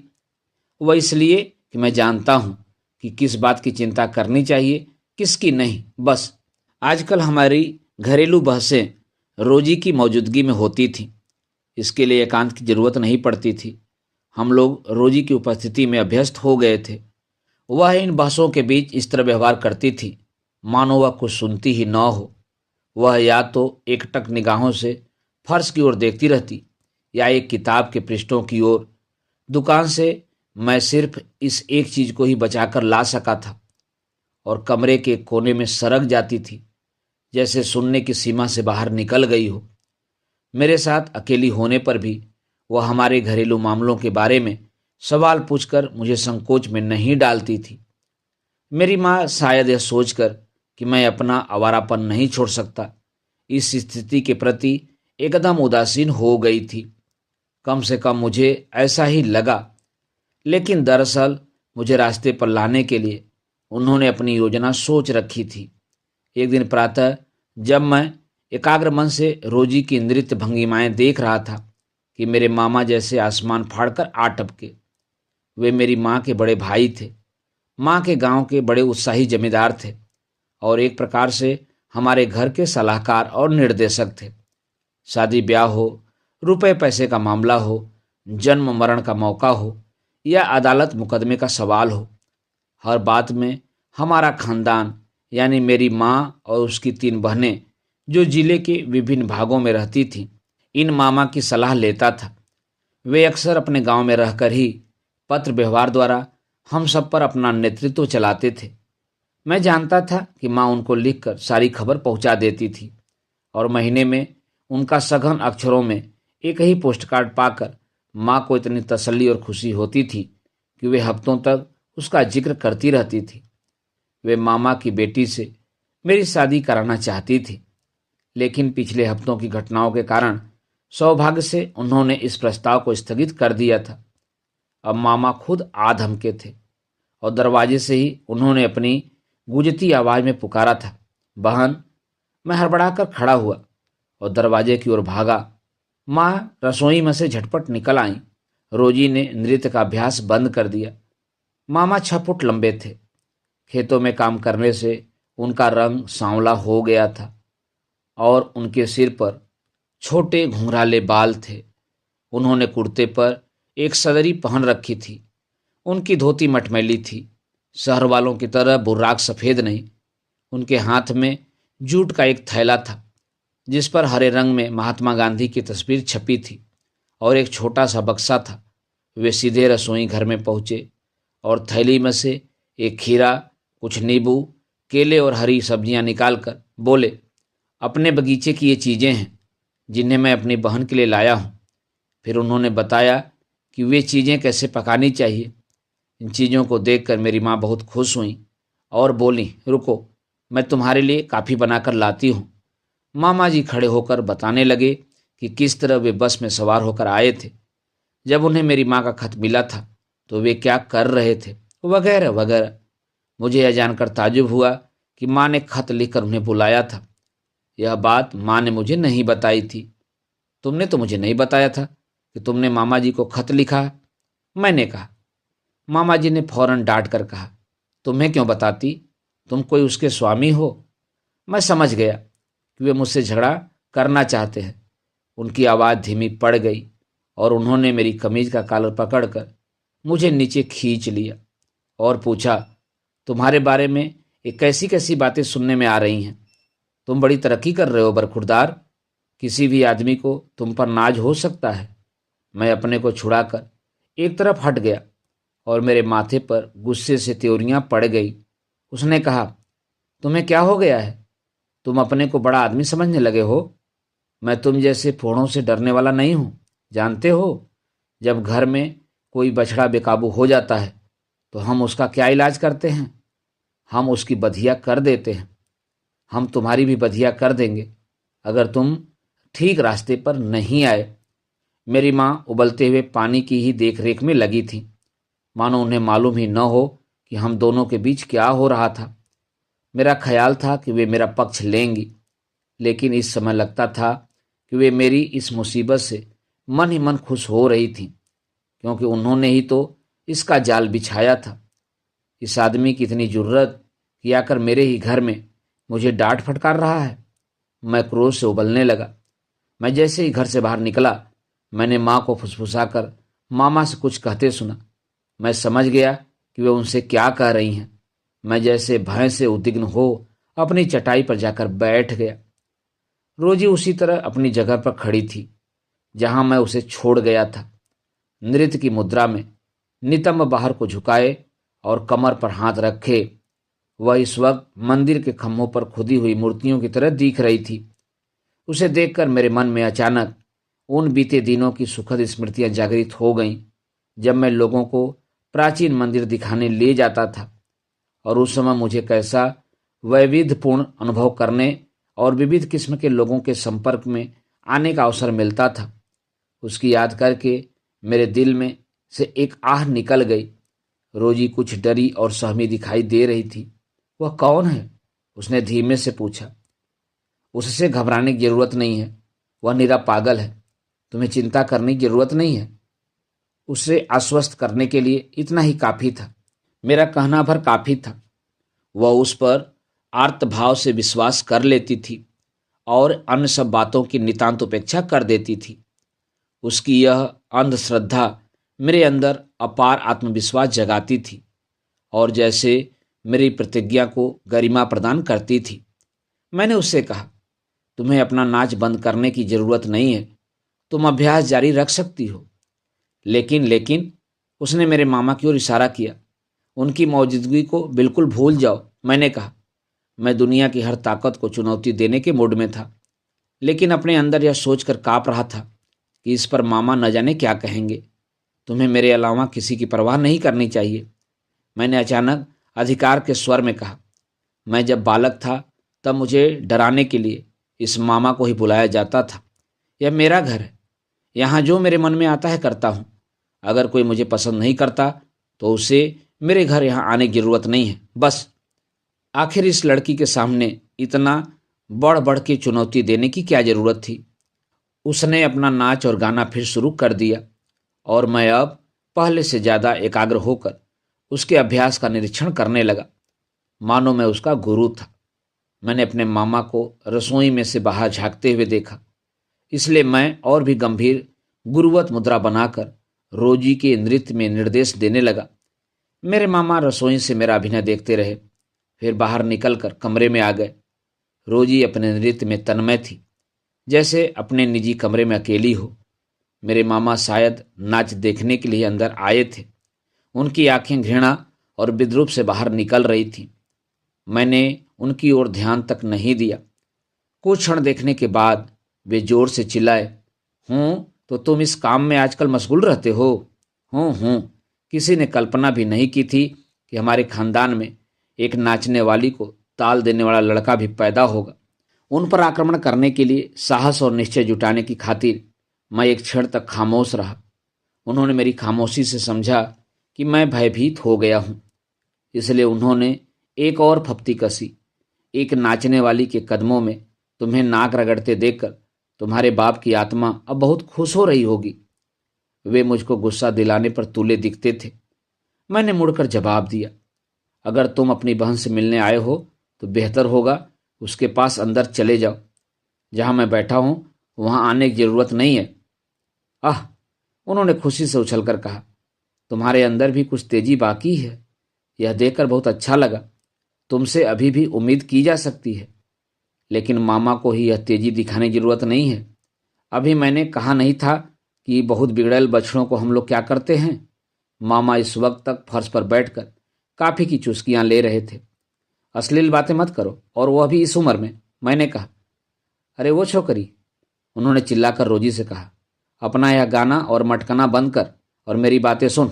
वह इसलिए कि मैं जानता हूँ कि किस बात की चिंता करनी चाहिए, किसकी नहीं। बस आजकल हमारी घरेलू बहसें रोजी की मौजूदगी में होती थीं। इसके लिए एकांत की जरूरत नहीं पड़ती थी। हम लोग रोजी की उपस्थिति में अभ्यस्त हो गए थे। वह इन बहसों के बीच इस तरह व्यवहार करती थी मानो वह कुछ सुनती ही न हो। वह या तो एकटक निगाहों से फर्श की ओर देखती रहती या एक किताब के पृष्ठों की ओर। दुकान से मैं सिर्फ इस एक चीज को ही बचाकर ला सका था और कमरे के कोने में सरक जाती थी, जैसे सुनने की सीमा से बाहर निकल गई हो। मेरे साथ अकेली होने पर भी वह हमारे घरेलू मामलों के बारे में सवाल पूछकर मुझे संकोच में नहीं डालती थी। मेरी माँ शायद यह सोचकर कि मैं अपना आवारापन नहीं छोड़ सकता, इस स्थिति के प्रति एकदम उदासीन हो गई थी। कम से कम मुझे ऐसा ही लगा। लेकिन दरअसल मुझे रास्ते पर लाने के लिए उन्होंने अपनी योजना सोच रखी थी। एक दिन प्रातः जब मैं एकाग्र मन से रोजी की नृत्य भंगिमाएं देख रहा था कि मेरे मामा जैसे आसमान फाड़कर आ टपके। वे मेरी माँ के बड़े भाई थे, माँ के गांव के बड़े उत्साही जमींदार थे और एक प्रकार से हमारे घर के सलाहकार और निर्देशक थे। शादी ब्याह हो, रुपए पैसे का मामला हो, जन्म मरण का मौका हो या अदालत मुकदमे का सवाल हो, हर बात में हमारा खानदान यानी मेरी माँ और उसकी 3 बहनें जो जिले के विभिन्न भागों में रहती थीं, इन मामा की सलाह लेता था। वे अक्सर अपने गांव में रहकर ही पत्र व्यवहार द्वारा हम सब पर अपना नेतृत्व चलाते थे। मैं जानता था कि माँ उनको लिखकर सारी खबर पहुंचा देती थी और महीने में उनका सघन अक्षरों में एक ही पोस्टकार्ड पाकर माँ को इतनी तसल्ली और खुशी होती थी कि वे हफ्तों तक उसका जिक्र करती रहती थी। वे मामा की बेटी से मेरी शादी कराना चाहती थी, लेकिन पिछले हफ्तों की घटनाओं के कारण सौभाग्य से उन्होंने इस प्रस्ताव को स्थगित कर दिया था। अब मामा खुद आ धमके थे और दरवाजे से ही उन्होंने अपनी गूंजती आवाज में पुकारा था, बहन। मैं हड़बड़ाकर खड़ा हुआ और दरवाजे की ओर भागा। माँ रसोई में से झटपट निकल आई। रोजी ने नृत्य का अभ्यास बंद कर दिया। मामा 6 फुट लंबे थे। खेतों में काम करने से उनका रंग सांवला हो गया था और उनके सिर पर छोटे घुंघराले बाल थे। उन्होंने कुर्ते पर एक सदरी पहन रखी थी। उनकी धोती मटमैली थी, शहर वालों की तरह बुर्राक सफ़ेद नहीं। उनके हाथ में जूट का एक थैला था जिस पर हरे रंग में महात्मा गांधी की तस्वीर छपी थी और एक छोटा सा बक्सा था। वे सीधे रसोई घर में पहुँचे और थैली में से एक खीरा, कुछ नींबू, केले और हरी सब्जियां निकालकर बोले, अपने बगीचे की ये चीज़ें हैं जिन्हें मैं अपनी बहन के लिए लाया हूँ। फिर उन्होंने बताया कि वे चीज़ें कैसे पकानी चाहिए। इन चीज़ों को देखकर मेरी माँ बहुत खुश हुई और बोली, रुको, मैं तुम्हारे लिए काफ़ी बनाकर लाती हूँ। मामा जी खड़े होकर बताने लगे कि किस तरह वे बस में सवार होकर आए थे, जब उन्हें मेरी माँ का खत मिला था तो वे क्या कर रहे थे, वगैरह वगैरह। मुझे यह जानकर ताज्जुब हुआ कि माँ ने खत लिखकर उन्हें बुलाया था। यह बात माँ ने मुझे नहीं बताई थी। तुमने तो मुझे नहीं बताया था कि तुमने मामा जी को खत लिखा है, मैंने कहा। मामा जी ने फौरन डांट कर कहा, तुम्हें क्यों बताती, तुम कोई उसके स्वामी हो। मैं समझ गया कि वे मुझसे झगड़ा करना चाहते हैं। उनकी आवाज़ धीमी पड़ गई और उन्होंने मेरी कमीज का कॉलर पकड़कर मुझे नीचे खींच लिया और पूछा, तुम्हारे बारे में ये कैसी कैसी बातें सुनने में आ रही हैं। तुम बड़ी तरक्की कर रहे हो बरखुरदार। किसी भी आदमी को तुम पर नाज हो सकता है। मैं अपने को छुड़ाकर एक तरफ हट गया और मेरे माथे पर गुस्से से त्योरियां पड़ गई। उसने कहा, तुम्हें क्या हो गया है, तुम अपने को बड़ा आदमी समझने लगे हो। मैं तुम जैसे फोड़ों से डरने वाला नहीं हूँ। जानते हो, जब घर में कोई बछड़ा बेकाबू हो जाता है तो हम उसका क्या इलाज करते हैं, हम उसकी बधिया कर देते हैं। हम तुम्हारी भी बधिया कर देंगे अगर तुम ठीक रास्ते पर नहीं आए। मेरी माँ उबलते हुए पानी की ही देखरेख में लगी थी, मानो उन्हें मालूम ही न हो कि हम दोनों के बीच क्या हो रहा था। मेरा ख्याल था कि वे मेरा पक्ष लेंगी, लेकिन इस समय लगता था कि वे मेरी इस मुसीबत से मन ही मन खुश हो रही थीं, क्योंकि उन्होंने ही तो इसका जाल बिछाया था। इस आदमी की इतनी जुर्रत कि आकर मेरे ही घर में मुझे डांट फटकार रहा है। मैं क्रोध से उबलने लगा। मैं जैसे ही घर से बाहर निकला, मैंने माँ को फुसफुसाकर मामा से कुछ कहते सुना। मैं समझ गया कि वे उनसे क्या कह रही हैं। मैं जैसे भय से उद्विग्न हो अपनी चटाई पर जाकर बैठ गया। रोजी उसी तरह अपनी जगह पर खड़ी थी जहां मैं उसे छोड़ गया था, नृत्य की मुद्रा में, नितंब बाहर को झुकाए और कमर पर हाथ रखे। वह इस वक्त मंदिर के खम्भों पर खुदी हुई मूर्तियों की तरह दिख रही थी। उसे देखकर मेरे मन में अचानक उन बीते दिनों की सुखद स्मृतियां जागृत हो गईं, जब मैं लोगों को प्राचीन मंदिर दिखाने ले जाता था और उस समय मुझे कैसा वैविध्यपूर्ण अनुभव करने और विविध किस्म के लोगों के संपर्क में आने का अवसर मिलता था। उसकी याद करके मेरे दिल में से एक आह निकल गई। रोजी कुछ डरी और सहमी दिखाई दे रही थी। वह कौन है, उसने धीमे से पूछा। उससे घबराने की जरूरत नहीं है, वह निरा पागल है। तुम्हें चिंता करने की जरूरत नहीं है। उसे आश्वस्त करने के लिए इतना ही काफी था, मेरा कहना भर काफी था। वह उस पर आर्त भाव से विश्वास कर लेती थी और अन्य सब बातों की नितांत उपेक्षा कर देती थी। उसकी यह अंधश्रद्धा मेरे अंदर अपार आत्मविश्वास जगाती थी और जैसे मेरी प्रतिज्ञा को गरिमा प्रदान करती थी। मैंने उससे कहा, तुम्हें अपना नाच बंद करने की जरूरत नहीं है, तुम अभ्यास जारी रख सकती हो। लेकिन उसने मेरे मामा की ओर इशारा किया। उनकी मौजूदगी को बिल्कुल भूल जाओ, मैंने कहा। मैं दुनिया की हर ताकत को चुनौती देने के मूड में था, लेकिन अपने अंदर यह सोचकर काँप रहा था कि इस पर मामा न जाने क्या कहेंगे। तुम्हें मेरे अलावा किसी की परवाह नहीं करनी चाहिए। मैंने अचानक अधिकार के स्वर में कहा। मैं जब बालक था तब मुझे डराने के लिए इस मामा को ही बुलाया जाता था। यह मेरा घर है, यहाँ जो मेरे मन में आता है करता हूँ। अगर कोई मुझे पसंद नहीं करता तो उसे मेरे घर यहाँ आने की जरूरत नहीं है, बस। आखिर इस लड़की के सामने इतना बढ़ बढ़ के चुनौती देने की क्या जरूरत थी। उसने अपना नाच और गाना फिर शुरू कर दिया और मैं अब पहले से ज़्यादा एकाग्र होकर उसके अभ्यास का निरीक्षण करने लगा, मानो मैं उसका गुरु था। मैंने अपने मामा को रसोई में से बाहर झांकते हुए देखा, इसलिए मैं और भी गंभीर गुरुवत मुद्रा बनाकर रोजी के नृत्य में निर्देश देने लगा। मेरे मामा रसोई से मेरा अभिनय देखते रहे, फिर बाहर निकलकर कमरे में आ गए। रोजी अपने नृत्य में तन्मय थी, जैसे अपने निजी कमरे में अकेली हो। मेरे मामा शायद नाच देखने के लिए अंदर आए थे। उनकी आंखें घृणा और विद्रूप से बाहर निकल रही थीं। मैंने उनकी ओर ध्यान तक नहीं दिया। कुछ क्षण देखने के बाद वे जोर से चिल्लाए, हूँ तो तुम इस काम में आजकल मशगूल रहते हो? हूँ। किसी ने कल्पना भी नहीं की थी कि हमारे खानदान में एक नाचने वाली को ताल देने वाला लड़का भी पैदा होगा। उन पर आक्रमण करने के लिए साहस और निश्चय जुटाने की खातिर मैं एक क्षण तक खामोश रहा। उन्होंने मेरी खामोशी से समझा कि मैं भयभीत हो गया हूँ, इसलिए उन्होंने एक और फप्ती कसी। एक नाचने वाली के कदमों में तुम्हें नाक रगड़ते देखकर तुम्हारे बाप की आत्मा अब बहुत खुश हो रही होगी। वे मुझको गुस्सा दिलाने पर तुले दिखते थे। मैंने मुड़कर जवाब दिया, अगर तुम अपनी बहन से मिलने आए हो तो बेहतर होगा उसके पास अंदर चले जाओ। जहाँ मैं बैठा हूँ वहाँ आने की जरूरत नहीं है। आह, उन्होंने खुशी से उछलकर कहा, तुम्हारे अंदर भी कुछ तेजी बाकी है। यह देखकर बहुत अच्छा लगा। तुमसे अभी भी उम्मीद की जा सकती है, लेकिन मामा को ही यह तेजी दिखाने की जरूरत नहीं है। अभी मैंने कहा नहीं था कि बहुत बिगड़ैल बछड़ों को हम लोग क्या करते हैं। मामा इस वक्त तक फर्श पर बैठकर काफी की चुस्कियां ले रहे थे। अश्लील बातें मत करो, और वह भी इस उम्र में, मैंने कहा। अरे वो छोकरी, उन्होंने चिल्लाकर रोजी से कहा, अपना यह गाना और मटकना बंद कर और मेरी बातें सुन।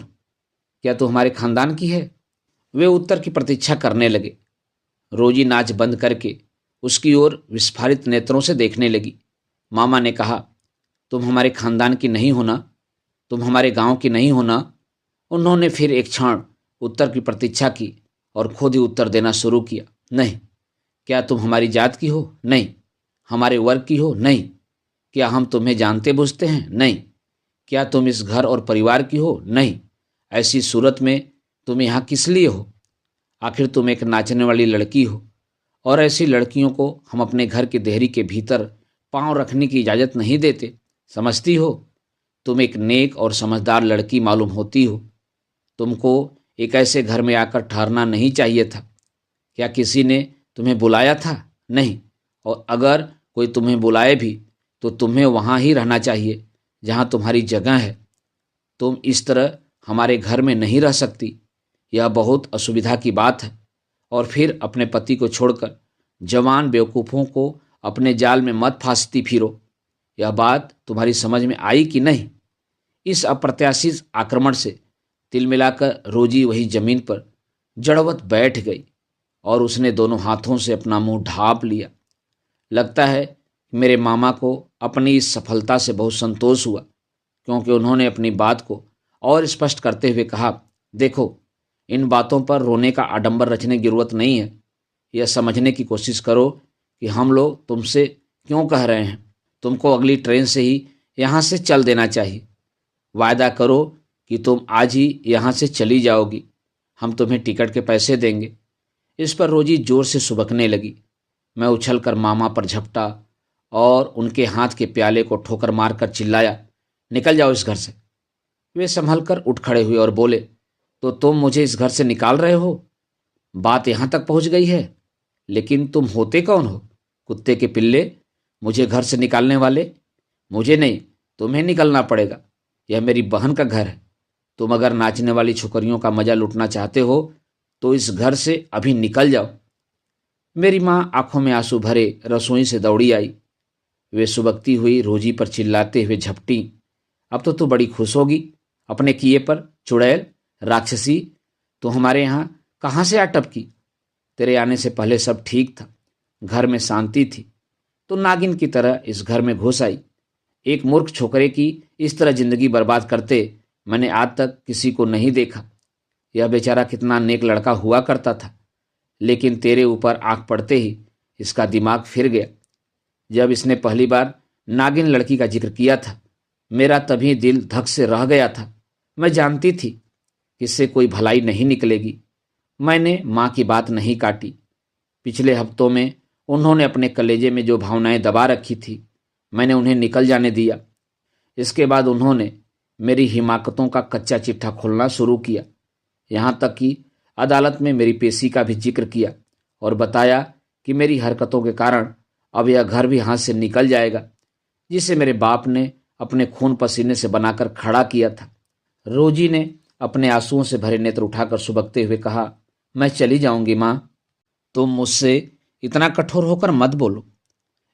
क्या तू हमारे खानदान की है? वे उत्तर की प्रतीक्षा करने लगे। रोजी नाच बंद करके उसकी ओर विस्फारित नेत्रों से देखने लगी। मामा ने कहा, तुम हमारे खानदान की नहीं होना, तुम हमारे गांव की नहीं होना। उन्होंने फिर एक क्षण उत्तर की प्रतीक्षा की और खुद ही उत्तर देना शुरू किया। नहीं। क्या तुम हमारी जात की हो? नहीं। हमारे वर्ग की हो? नहीं। क्या हम तुम्हें जानते बुझते हैं? नहीं। क्या तुम इस घर और परिवार की हो? नहीं। ऐसी सूरत में तुम यहाँ किस लिए हो? आखिर तुम एक नाचने वाली लड़की हो, और ऐसी लड़कियों को हम अपने घर की देहरी के भीतर पांव रखने की इजाज़त नहीं देते, समझती हो? तुम एक नेक और समझदार लड़की मालूम होती हो। तुमको एक ऐसे घर में आकर ठहरना नहीं चाहिए था। क्या किसी ने तुम्हें बुलाया था? नहीं। और अगर कोई तुम्हें बुलाए भी तो तुम्हें वहाँ ही रहना चाहिए जहाँ तुम्हारी जगह है। तुम इस तरह हमारे घर में नहीं रह सकती, यह बहुत असुविधा की बात है। और फिर अपने पति को छोड़कर जवान बेवकूफ़ों को अपने जाल में मत फांसती फिरो। यह बात तुम्हारी समझ में आई कि नहीं? इस अप्रत्याशित आक्रमण से तिलमिलाकर रोजी वही जमीन पर जड़वत बैठ गई और उसने दोनों हाथों से अपना मुंह ढांप लिया। लगता है मेरे मामा को अपनी इस सफलता से बहुत संतोष हुआ, क्योंकि उन्होंने अपनी बात को और स्पष्ट करते हुए कहा, देखो, इन बातों पर रोने का आडंबर रचने की जरूरत नहीं है। यह समझने की कोशिश करो कि हम लोग तुमसे क्यों कह रहे हैं। तुमको अगली ट्रेन से ही यहाँ से चल देना चाहिए। वायदा करो कि तुम आज ही यहाँ से चली जाओगी। हम तुम्हें टिकट के पैसे देंगे। इस पर रोजी जोर से सुबकने लगी। मैं उछलकर मामा पर झपटा और उनके हाथ के प्याले को ठोकर मारकर चिल्लाया, निकल जाओ इस घर से। वे संभल कर उठ खड़े हुए और बोले, तो तुम मुझे इस घर से निकाल रहे हो? बात यहाँ तक पहुँच गई है। लेकिन तुम होते कौन हो? कुत्ते के पिल्ले, मुझे घर से निकालने वाले? मुझे नहीं, तुम्हें निकलना पड़ेगा। यह मेरी बहन का घर है। तुम अगर नाचने वाली छोकरियों का मजा लूटना चाहते हो तो इस घर से अभी निकल जाओ। मेरी माँ आंखों में आंसू भरे रसोई से दौड़ी आई। वे सुबकती हुई रोजी पर चिल्लाते हुए झपटी, अब तो तू बड़ी खुश होगी, अपने किए पर चुड़ैल, राक्षसी, तू हमारे यहाँ कहाँ से आ टपकी? तेरे आने से पहले सब ठीक था, घर में शांति थी। तो नागिन की तरह इस घर में घुस आई। एक मूर्ख छोकरे की इस तरह जिंदगी बर्बाद करते मैंने आज तक किसी को नहीं देखा। यह बेचारा कितना नेक लड़का हुआ करता था, लेकिन तेरे ऊपर आंख पड़ते ही इसका दिमाग फिर गया। जब इसने पहली बार नागिन लड़की का जिक्र किया था, मेरा तभी दिल धक से रह गया था। मैं जानती थी कि इससे कोई भलाई नहीं निकलेगी। मैंने माँ की बात नहीं काटी। पिछले हफ्तों में उन्होंने अपने कलेजे में जो भावनाएं दबा रखी थी, मैंने उन्हें निकल जाने दिया। इसके बाद उन्होंने मेरी हिमाकतों का कच्चा चिट्ठा खोलना शुरू किया। यहाँ तक कि अदालत में मेरी पेशी का भी जिक्र किया और बताया कि मेरी हरकतों के कारण अब यह घर भी हाथ से निकल जाएगा, जिसे मेरे बाप ने अपने खून पसीने से बनाकर खड़ा किया था। रोजी ने अपने आंसुओं से भरे नेत्र उठाकर सुबकते हुए कहा, मैं चली जाऊंगी माँ। तुम मुझसे इतना कठोर होकर मत बोलो।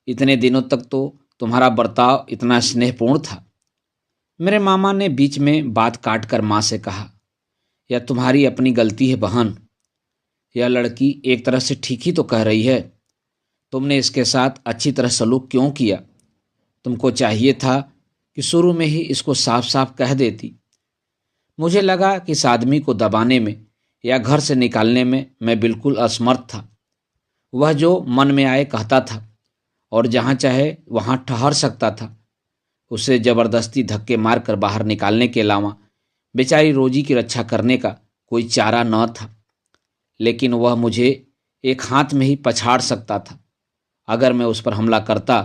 इतने दिनों तक तो तुम्हारा बर्ताव इतना स्नेहपूर्ण था। मेरे मामा ने बीच में बात काट कर माँ से कहा, यह तुम्हारी अपनी गलती है बहन। यह लड़की एक तरह से ठीक ही तो कह रही है। तुमने इसके साथ अच्छी तरह सलूक क्यों किया? तुमको चाहिए था कि शुरू में ही इसको साफ साफ कह देती। मुझे लगा कि इस आदमी को दबाने में या घर से निकालने में मैं बिल्कुल असमर्थ था। वह जो मन में आए कहता था और जहाँ चाहे वहाँ ठहर सकता था। उसे जबरदस्ती धक्के मारकर बाहर निकालने के अलावा बेचारी रोजी की रक्षा करने का कोई चारा न था। लेकिन वह मुझे एक हाथ में ही पछाड़ सकता था अगर मैं उस पर हमला करता।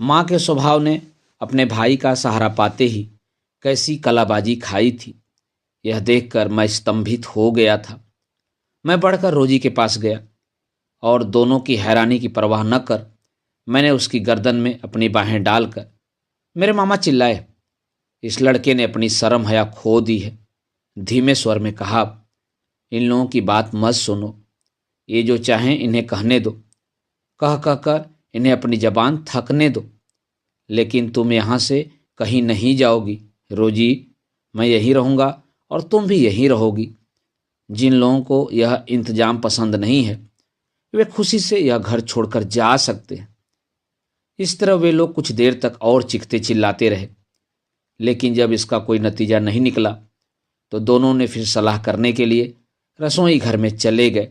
माँ के स्वभाव ने अपने भाई का सहारा पाते ही कैसी कलाबाजी खाई थी, यह देखकर मैं स्तंभित हो गया था। मैं बढ़कर रोजी के पास गया और दोनों की हैरानी की परवाह न कर मैंने उसकी गर्दन में अपनी बाहें डालकर मेरे मामा चिल्लाए, इस लड़के ने अपनी शर्म हया खो दी है। धीमे स्वर में कहा, इन लोगों की बात मत सुनो, ये जो चाहें इन्हें कहने दो। कह कह कर इन्हें अपनी जबान थकने दो। लेकिन तुम यहाँ से कहीं नहीं जाओगी रोजी। मैं यहीं रहूँगा और तुम भी यहीं रहोगी। जिन लोगों को यह इंतजाम पसंद नहीं है, वे खुशी से यह घर छोड़कर जा सकते हैं। इस तरह वे लोग कुछ देर तक और चीखते चिल्लाते रहे, लेकिन जब इसका कोई नतीजा नहीं निकला तो दोनों ने फिर सलाह करने के लिए रसोई घर में चले गए।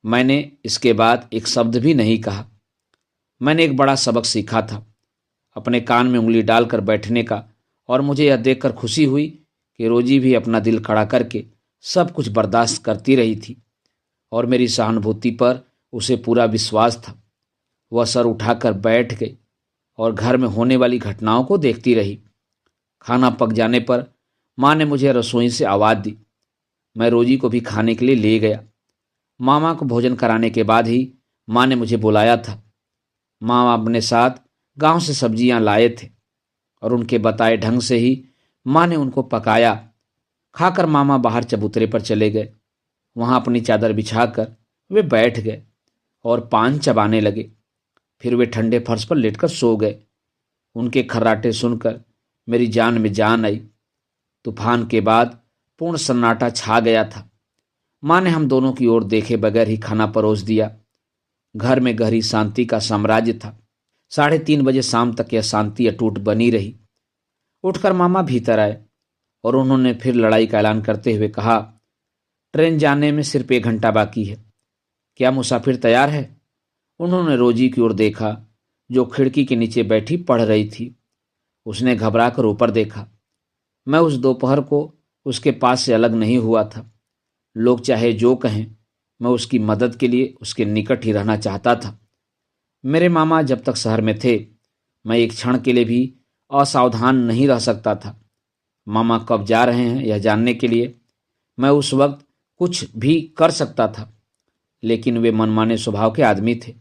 मैंने इसके बाद एक शब्द भी नहीं कहा। मैंने एक बड़ा सबक सीखा था, अपने कान में उंगली डालकर बैठने का। और मुझे यह देखकर खुशी हुई कि रोजी भी अपना दिल खड़ा करके सब कुछ बर्दाश्त करती रही थी और मेरी सहानुभूति पर उसे पूरा विश्वास था। वह सर उठाकर बैठ गई और घर में होने वाली घटनाओं को देखती रही। खाना पक जाने पर माँ ने मुझे रसोई से आवाज़ दी। मैं रोजी को भी खाने के लिए ले गया। मामा को भोजन कराने के बाद ही माँ ने मुझे बुलाया था। माँ अपने साथ गांव से सब्जियां लाए थे और उनके बताए ढंग से ही माँ ने उनको पकाया। खाकर मामा बाहर चबूतरे पर चले गए। वहाँ अपनी चादर बिछाकर वे बैठ गए और पान चबाने लगे। फिर वे ठंडे फर्श पर लेटकर सो गए। उनके खर्राटे सुनकर मेरी जान में जान आई। तूफान के बाद पूर्ण सन्नाटा छा गया था। माँ ने हम दोनों की ओर देखे बगैर ही खाना परोस दिया। घर में गहरी शांति का साम्राज्य था। 3:30 बजे शाम तक यह शांति अटूट बनी रही। उठकर मामा भीतर आए और उन्होंने फिर लड़ाई का ऐलान करते हुए कहा, ट्रेन जाने में सिर्फ 1 घंटा बाकी है। क्या मुसाफिर तैयार है? उन्होंने रोजी की ओर देखा जो खिड़की के नीचे बैठी पढ़ रही थी। उसने घबराकर ऊपर देखा। मैं उस दोपहर को उसके पास से अलग नहीं हुआ था। लोग चाहे जो कहें, मैं उसकी मदद के लिए उसके निकट ही रहना चाहता था। मेरे मामा जब तक शहर में थे, मैं एक क्षण के लिए भी असावधान नहीं रह सकता था। मामा कब जा रहे हैं यह जानने के लिए मैं उस वक्त कुछ भी कर सकता था, लेकिन वे मनमाने स्वभाव के आदमी थे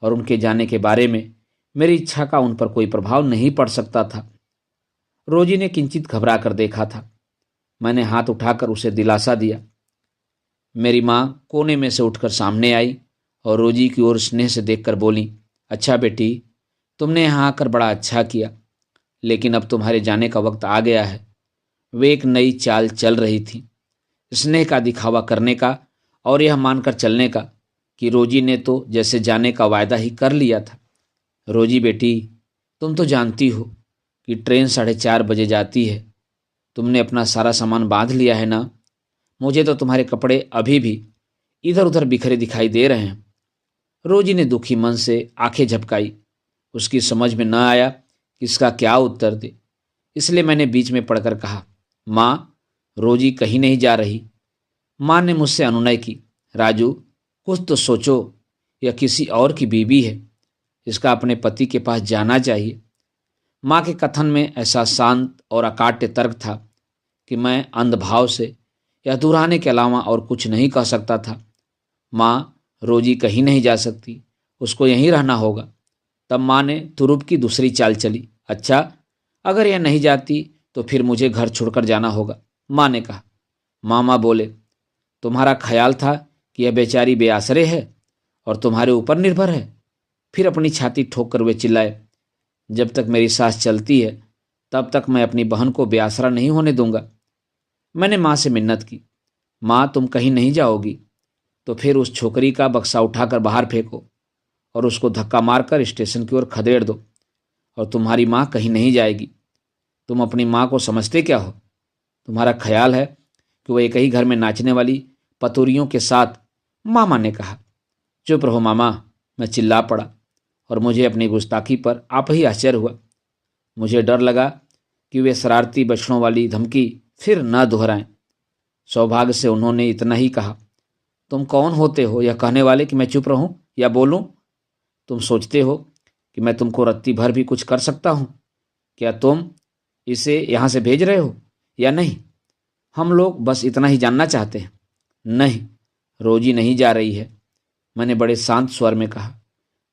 और उनके जाने के बारे में मेरी इच्छा का उन पर कोई प्रभाव नहीं पड़ सकता था। रोजी ने किंचित घबरा कर देखा था। मैंने हाथ उठाकर उसे दिलासा दिया। मेरी माँ कोने में से उठकर सामने आई और रोजी की ओर स्नेह से देखकर बोली, अच्छा बेटी, तुमने यहाँ आकर बड़ा अच्छा किया, लेकिन अब तुम्हारे जाने का वक्त आ गया है। वे एक नई चाल चल रही थी, स्नेह का दिखावा करने का और यह मानकर चलने का कि रोजी ने तो जैसे जाने का वायदा ही कर लिया था। रोजी बेटी, तुम तो जानती हो कि ट्रेन 4:30 बजे जाती है। तुमने अपना सारा सामान बांध लिया है ना? मुझे तो तुम्हारे कपड़े अभी भी इधर उधर बिखरे दिखाई दे रहे हैं। रोजी ने दुखी मन से आंखें झपकाई। उसकी समझ में न आया कि इसका क्या उत्तर दे, इसलिए मैंने बीच में पढ़कर कहा, माँ, रोजी कहीं नहीं जा रही। माँ ने मुझसे अनुनय की, राजू, कुछ तो सोचो, यह किसी और की बीवी है, इसका अपने पति के पास जाना चाहिए। माँ के कथन में ऐसा शांत और अकाट्य तर्क था कि मैं अंधभाव से यह दोहराने के अलावा और कुछ नहीं कह सकता था। माँ, रोजी कहीं नहीं जा सकती, उसको यहीं रहना होगा। तब माँ ने तुरुप की दूसरी चाल चली। अच्छा, अगर यह नहीं जाती तो फिर मुझे घर छोड़कर जाना होगा, माँ ने कहा। मामा बोले, तुम्हारा ख्याल था कि यह बेचारी बेआसरे है और तुम्हारे ऊपर निर्भर है? फिर अपनी छाती ठोक कर वे चिल्लाए, जब तक मेरी सांस चलती है तब तक मैं अपनी बहन को बेआसरा नहीं होने दूंगा। मैंने माँ से मिन्नत की, माँ, तुम कहीं नहीं जाओगी तो फिर उस छोकरी का बक्सा उठाकर बाहर फेंको और उसको धक्का मारकर स्टेशन की ओर खदेड़ दो, और तुम्हारी माँ कहीं नहीं जाएगी। तुम अपनी माँ को समझते क्या हो? तुम्हारा ख्याल है कि वो एक ही घर में नाचने वाली पतोरियों के साथ? मामा ने कहा। चुप रहो मामा, मैं चिल्ला पड़ा और मुझे अपनी गुस्ताखी पर आप ही आश्चर्य हुआ। मुझे डर लगा कि वे शरारती बछड़ों वाली धमकी फिर न दोहराएं। सौभाग्य से उन्होंने इतना ही कहा, तुम कौन होते हो यह कहने वाले कि मैं चुप रहूं या बोलूं? तुम सोचते हो कि मैं तुमको रत्ती भर भी कुछ कर सकता हूं? क्या तुम इसे यहां से भेज रहे हो या नहीं? हम लोग बस इतना ही जानना चाहते हैं। नहीं, रोजी नहीं जा रही है, मैंने बड़े शांत स्वर में कहा।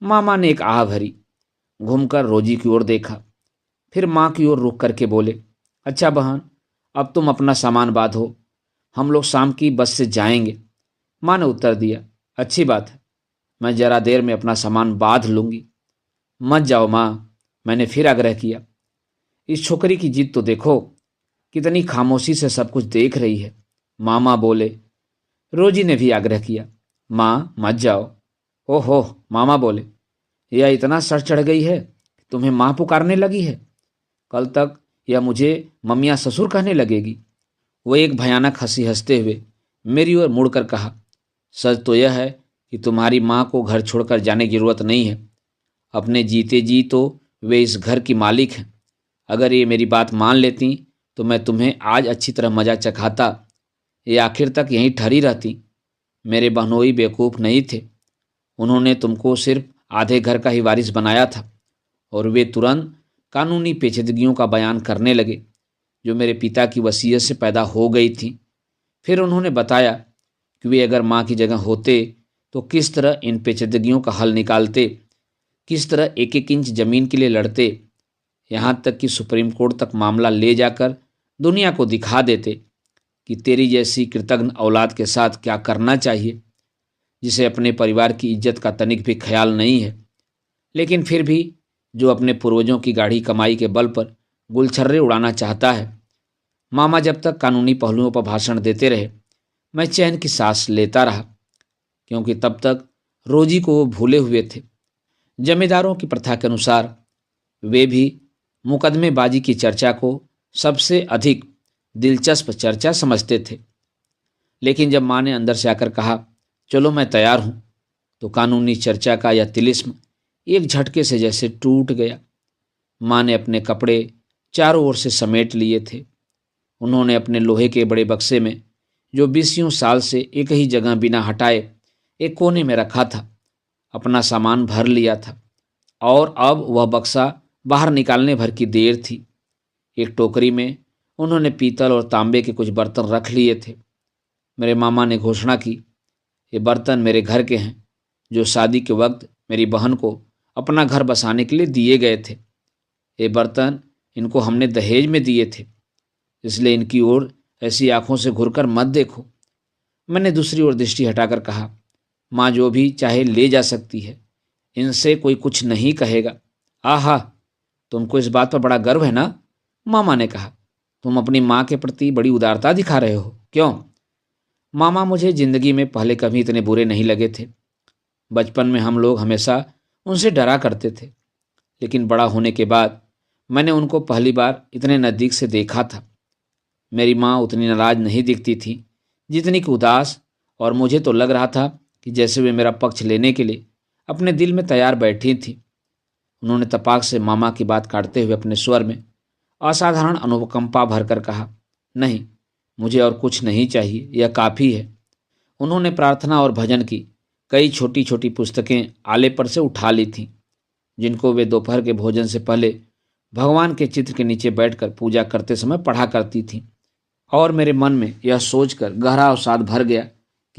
मामा ने एक आह भरी, घूमकर रोजी की ओर देखा, फिर माँ की ओर रुक करके बोले, अच्छा बहन, अब तुम अपना सामान बांधो, हम लोग शाम की बस से जाएंगे। माँ ने उत्तर दिया, अच्छी बात है, मैं जरा देर में अपना सामान बांध लूंगी। मत जाओ माँ, मैंने फिर आग्रह किया। इस छोकरी की जिद तो देखो, कितनी खामोशी से सब कुछ देख रही है। मामा बोले। रोजी ने भी आग्रह किया, माँ मत जाओ। ओहो, मामा बोले, यह इतना सर चढ़ गई है कि तुम्हें माँ पुकारने लगी है। कल तक यह मुझे मम्मिया ससुर कहने लगेगी। वो एक भयानक हंसी हंसते हुए मेरी ओर मुड़कर कहा, सच तो यह है कि तुम्हारी माँ को घर छोड़कर जाने की जरूरत नहीं है। अपने जीते जी तो वे इस घर की मालिक हैं। अगर ये मेरी बात मान लेती तो मैं तुम्हें आज अच्छी तरह मजा चखाता, ये आखिर तक यहीं ठहरी रहती। मेरे बहनोई बेवकूफ़ नहीं थे, उन्होंने तुमको सिर्फ आधे घर का ही वारिस बनाया था और वे तुरंत कानूनी पेचीदगियों का बयान करने लगे जो मेरे पिता की वसीयत से पैदा हो गई थी। फिर उन्होंने बताया कि वे अगर माँ की जगह होते तो किस तरह इन पेचीदगियों का हल निकालते, किस तरह एक एक इंच जमीन के लिए लड़ते, यहाँ तक कि सुप्रीम कोर्ट तक मामला ले जाकर दुनिया को दिखा देते कि तेरी जैसी कृतघ्न औलाद के साथ क्या करना चाहिए, जिसे अपने परिवार की इज्जत का तनिक भी ख्याल नहीं है, लेकिन फिर भी जो अपने पूर्वजों की गाढ़ी कमाई के बल पर गुलछर्रे उड़ाना चाहता है। मामा जब तक कानूनी पहलुओं पर भाषण देते रहे, मैं चैन की सांस लेता रहा, क्योंकि तब तक रोजी को वो भूले हुए थे। जमींदारों की प्रथा के अनुसार वे भी मुकदमेबाजी की चर्चा को सबसे अधिक दिलचस्प चर्चा समझते थे। लेकिन जब माँ ने अंदर से आकर कहा, चलो मैं तैयार हूँ, तो कानूनी चर्चा का यह तिलिस्म एक झटके से जैसे टूट गया। माँ ने अपने कपड़े चारों ओर से समेट लिए थे। उन्होंने अपने लोहे के बड़े बक्से में, जो 20 साल से एक ही जगह बिना हटाए एक कोने में रखा था, अपना सामान भर लिया था और अब वह बक्सा बाहर निकालने भर की देर थी। एक टोकरी में उन्होंने पीतल और तांबे के कुछ बर्तन रख लिए थे। मेरे मामा ने घोषणा की, ये बर्तन मेरे घर के हैं, जो शादी के वक्त मेरी बहन को अपना घर बसाने के लिए दिए गए थे। ये बर्तन इनको हमने दहेज में दिए थे, इसलिए इनकी ओर ऐसी आंखों से घूरकर मत देखो। मैंने दूसरी ओर दृष्टि हटाकर कहा, माँ जो भी चाहे ले जा सकती है, इनसे कोई कुछ नहीं कहेगा। आहा, तुमको इस बात पर बड़ा गर्व है ना? मामा ने कहा, तुम अपनी माँ के प्रति बड़ी उदारता दिखा रहे हो, क्यों? मामा मुझे जिंदगी में पहले कभी इतने बुरे नहीं लगे थे। बचपन में हम लोग हमेशा उनसे डरा करते थे, लेकिन बड़ा होने के बाद मैंने उनको पहली बार इतने नज़दीक से देखा था। मेरी माँ उतनी नाराज नहीं दिखती थी जितनी कि उदास, और मुझे तो लग रहा था कि जैसे वे मेरा पक्ष लेने के लिए अपने दिल में तैयार बैठी थी। उन्होंने तपाक से मामा की बात काटते हुए अपने स्वर में असाधारण अनुकंपा भरकर कहा, नहीं, मुझे और कुछ नहीं चाहिए, यह काफ़ी है। उन्होंने प्रार्थना और भजन की कई छोटी छोटी पुस्तकें आले पर से उठा ली थीं, जिनको वे दोपहर के भोजन से पहले भगवान के चित्र के नीचे बैठकर पूजा करते समय पढ़ा करती थीं। और मेरे मन में यह सोचकर गहरा अवसाद भर गया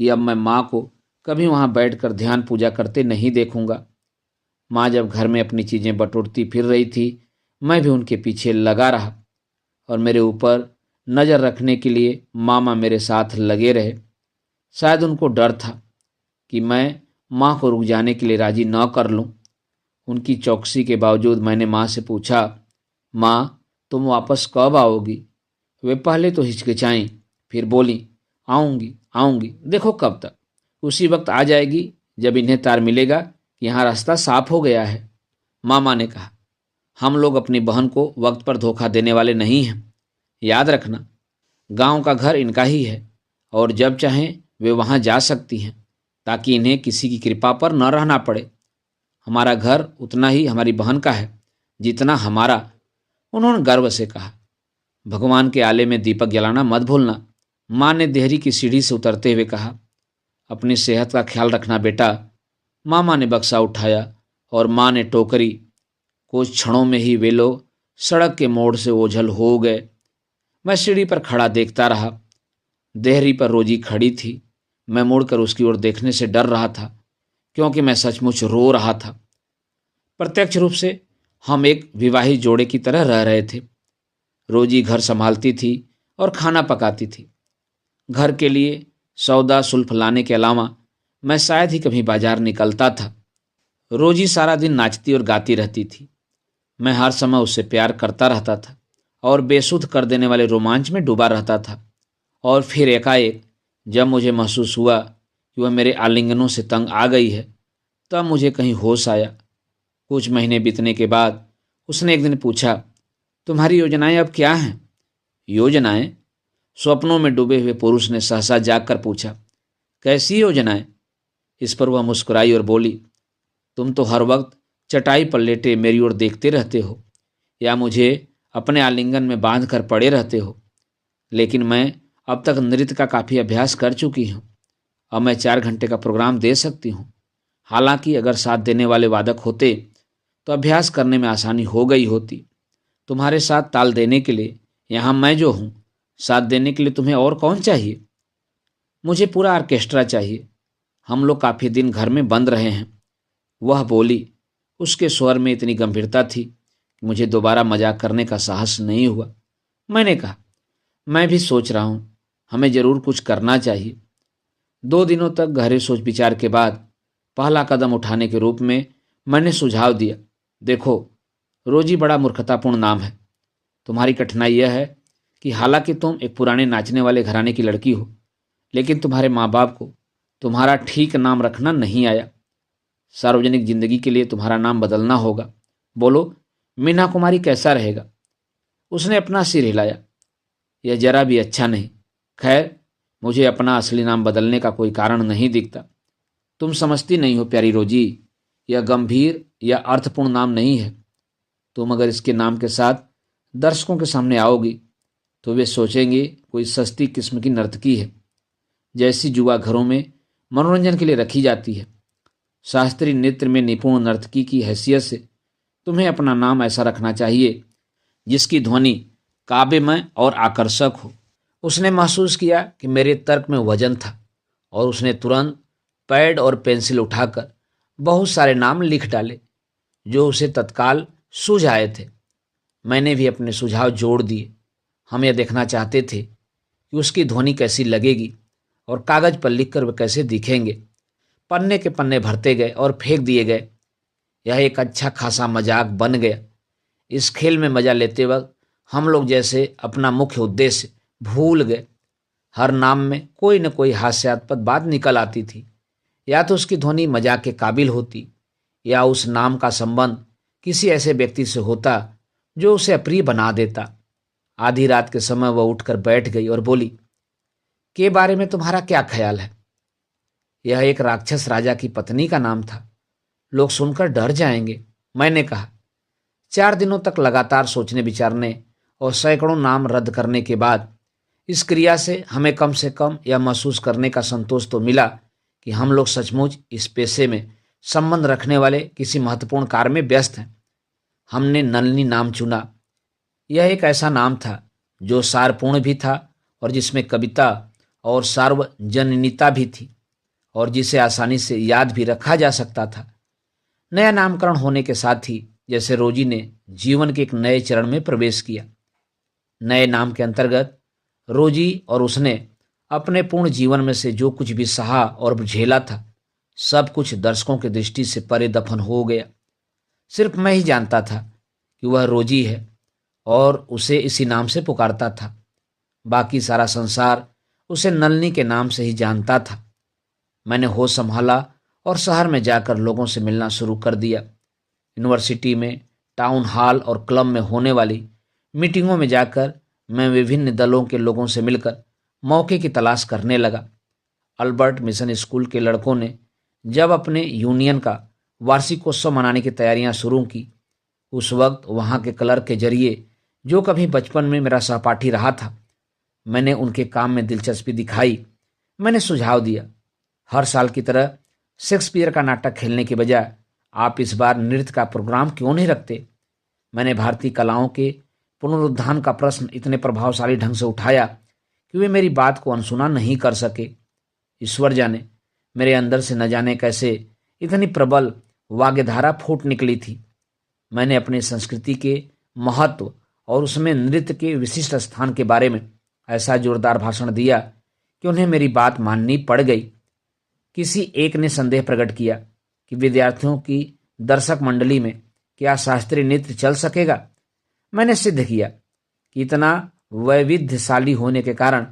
कि अब मैं माँ को कभी वहाँ बैठकर ध्यान पूजा करते नहीं देखूंगा। माँ जब घर में अपनी चीज़ें बटोरती फिर रही थी, मैं भी उनके पीछे लगा रहा, और मेरे ऊपर नज़र रखने के लिए मामा मेरे साथ लगे रहे। शायद उनको डर था कि मैं माँ को रुक जाने के लिए राजी न कर लूँ। उनकी चौकसी के बावजूद मैंने माँ से पूछा, माँ, तुम वापस कब आओगी? वे पहले तो हिचकिचाईं, फिर बोली, आऊँगी आऊँगी, देखो कब तक। उसी वक्त आ जाएगी जब इन्हें तार मिलेगा कि यहाँ रास्ता साफ हो गया है। मामा ने कहा, हम लोग अपनी बहन को वक्त पर धोखा देने वाले नहीं हैं। याद रखना, गांव का घर इनका ही है, और जब चाहें वे वहाँ जा सकती हैं, ताकि इन्हें किसी की कृपा पर न रहना पड़े। हमारा घर उतना ही हमारी बहन का है जितना हमारा, उन्होंने गर्व से कहा। भगवान के आले में दीपक जलाना मत भूलना, माँ ने देहरी की सीढ़ी से उतरते हुए कहा। अपनी सेहत का ख्याल रखना बेटा। मामा ने बक्सा उठाया और माँ ने टोकरी। कुछ क्षणों में ही वे लोग सड़क के मोड़ से ओझल हो गए। मैं सीढ़ी पर खड़ा देखता रहा। देहरी पर रोजी खड़ी थी। मैं मुड़कर उसकी ओर देखने से डर रहा था, क्योंकि मैं सचमुच रो रहा था। प्रत्यक्ष रूप से हम एक विवाहित जोड़े की तरह रह रहे थे। रोजी घर संभालती थी और खाना पकाती थी। घर के लिए सौदा सुल्फ लाने के अलावा मैं शायद ही कभी बाजार निकलता था। रोजी सारा दिन नाचती और गाती रहती थी। मैं हर समय उससे प्यार करता रहता था और बेसुध कर देने वाले रोमांच में डूबा रहता था। और फिर एकाएक जब मुझे महसूस हुआ कि वह मेरे आलिंगनों से तंग आ गई है, तब मुझे कहीं होश आया। कुछ महीने बीतने के बाद उसने एक दिन पूछा, तुम्हारी योजनाएं अब क्या हैं? योजनाएं? स्वप्नों में डूबे हुए पुरुष ने सहसा जाग कर पूछा, कैसी योजनाएं? इस पर वह मुस्कुराई और बोली, तुम तो हर वक्त चटाई पर लेटे मेरी ओर देखते रहते हो, या मुझे अपने आलिंगन में बांध कर पड़े रहते हो। लेकिन मैं अब तक नृत्य का काफ़ी अभ्यास कर चुकी हूँ। अब मैं 4 घंटे का प्रोग्राम दे सकती हूँ। हालांकि अगर साथ देने वाले वादक होते तो अभ्यास करने में आसानी हो गई होती। तुम्हारे साथ ताल देने के लिए यहाँ मैं जो हूँ, साथ देने के लिए तुम्हें और कौन चाहिए? मुझे पूरा ऑर्केस्ट्रा चाहिए। हम लोग काफ़ी दिन घर में बंद रहे हैं, वह बोली। उसके स्वर में इतनी गंभीरता थी कि मुझे दोबारा मजाक करने का साहस नहीं हुआ। मैंने कहा, मैं भी सोच रहा हूँ, हमें ज़रूर कुछ करना चाहिए। 2 दिनों तक गहरे सोच विचार के बाद पहला कदम उठाने के रूप में मैंने सुझाव दिया, देखो, रोजी बड़ा मूर्खतापूर्ण नाम है। तुम्हारी कठिनाई यह है कि हालांकि तुम एक पुराने नाचने वाले घराने की लड़की हो, लेकिन तुम्हारे माँ बाप को तुम्हारा ठीक नाम रखना नहीं आया। सार्वजनिक जिंदगी के लिए तुम्हारा नाम बदलना होगा। बोलो, मीना कुमारी कैसा रहेगा? उसने अपना सिर हिलाया। यह जरा भी अच्छा नहीं। खैर, मुझे अपना असली नाम बदलने का कोई कारण नहीं दिखता। तुम समझती नहीं हो प्यारी रोजी, यह गंभीर या अर्थपूर्ण नाम नहीं है। तुम अगर इसके नाम के साथ दर्शकों के सामने आओगी तो वे सोचेंगे कोई सस्ती किस्म की नर्तकी है, जैसी जुआ घरों में मनोरंजन के लिए रखी जाती है। शास्त्रीय नृत्य में निपुण नर्तकी की हैसियत से तुम्हें अपना नाम ऐसा रखना चाहिए जिसकी ध्वनि काव्यमय और आकर्षक हो। उसने महसूस किया कि मेरे तर्क में वजन था, और उसने तुरंत पैड और पेंसिल उठाकर बहुत सारे नाम लिख डाले जो उसे तत्काल सूझ आए थे। मैंने भी अपने सुझाव जोड़ दिए। हम यह देखना चाहते थे कि उसकी ध्वनि कैसी लगेगी और कागज पर लिखकर वे कैसे दिखेंगे। पन्ने के पन्ने भरते गए और फेंक दिए गए। यह एक अच्छा खासा मजाक बन गया। इस खेल में मजा लेते वक्त हम लोग जैसे अपना मुख्य उद्देश्य भूल गए। हर नाम में कोई न कोई हास्यास्पद बात निकल आती थी। या तो उसकी ध्वनि मजाक के काबिल होती, या उस नाम का संबंध किसी ऐसे व्यक्ति से होता जो उसे अप्रिय बना देता। आधी रात के समय वह उठकर बैठ गई और बोली, के बारे में तुम्हारा क्या ख्याल है? यह एक राक्षस राजा की पत्नी का नाम था। लोग सुनकर डर जाएंगे। मैंने कहा, 4 दिनों तक लगातार सोचने विचारने और सैकड़ों नाम रद्द करने के बाद इस क्रिया से हमें कम से कम यह महसूस करने का संतोष तो मिला कि हम लोग सचमुच इस पेशे में संबंध रखने वाले किसी महत्वपूर्ण कार्य में व्यस्त हैं। हमने नलिनी नाम चुना। यह एक ऐसा नाम था जो सारपूर्ण भी था और जिसमें कविता और सार्वजनीनता भी थी और जिसे आसानी से याद भी रखा जा सकता था। नया नामकरण होने के साथ ही जैसे रोजी ने जीवन के एक नए चरण में प्रवेश किया। नए नाम के अंतर्गत रोजी और उसने अपने पूर्ण जीवन में से जो कुछ भी सहा और झेला था, सब कुछ दर्शकों की दृष्टि से परे दफन हो गया। सिर्फ मैं ही जानता था कि वह रोजी है और उसे इसी नाम से पुकारता था। बाकी सारा संसार उसे नलनी के नाम से ही जानता था। मैंने होश संभाला और शहर में जाकर लोगों से मिलना शुरू कर दिया। यूनिवर्सिटी में, टाउन हॉल और क्लब में होने वाली मीटिंगों में जाकर मैं विभिन्न दलों के लोगों से मिलकर मौके की तलाश करने लगा। अल्बर्ट मिशन स्कूल के लड़कों ने जब अपने यूनियन का वार्षिकोत्सव मनाने की तैयारियां शुरू की, उस वक्त वहां के क्लर्क के जरिए, जो कभी बचपन में मेरा सहपाठी रहा था, मैंने उनके काम में दिलचस्पी दिखाई। मैंने सुझाव दिया, हर साल की तरह शेक्सपियर का नाटक खेलने के बजाय आप इस बार नृत्य का प्रोग्राम क्यों नहीं रखते? मैंने भारतीय कलाओं के पुनरुत्थान का प्रश्न इतने प्रभावशाली ढंग से उठाया कि वे मेरी बात को अनसुना नहीं कर सके। ईश्वर जाने मेरे अंदर से न जाने कैसे इतनी प्रबल वाग्धारा फूट निकली थी। मैंने अपनी संस्कृति के महत्व और उसमें नृत्य के विशिष्ट स्थान के बारे में ऐसा जोरदार भाषण दिया कि उन्हें मेरी बात माननी पड़ गई। किसी एक ने संदेह प्रकट किया कि विद्यार्थियों की दर्शक मंडली में क्या शास्त्रीय नृत्य चल सकेगा। मैंने सिद्ध किया कि इतना वैविध्यशाली होने के कारण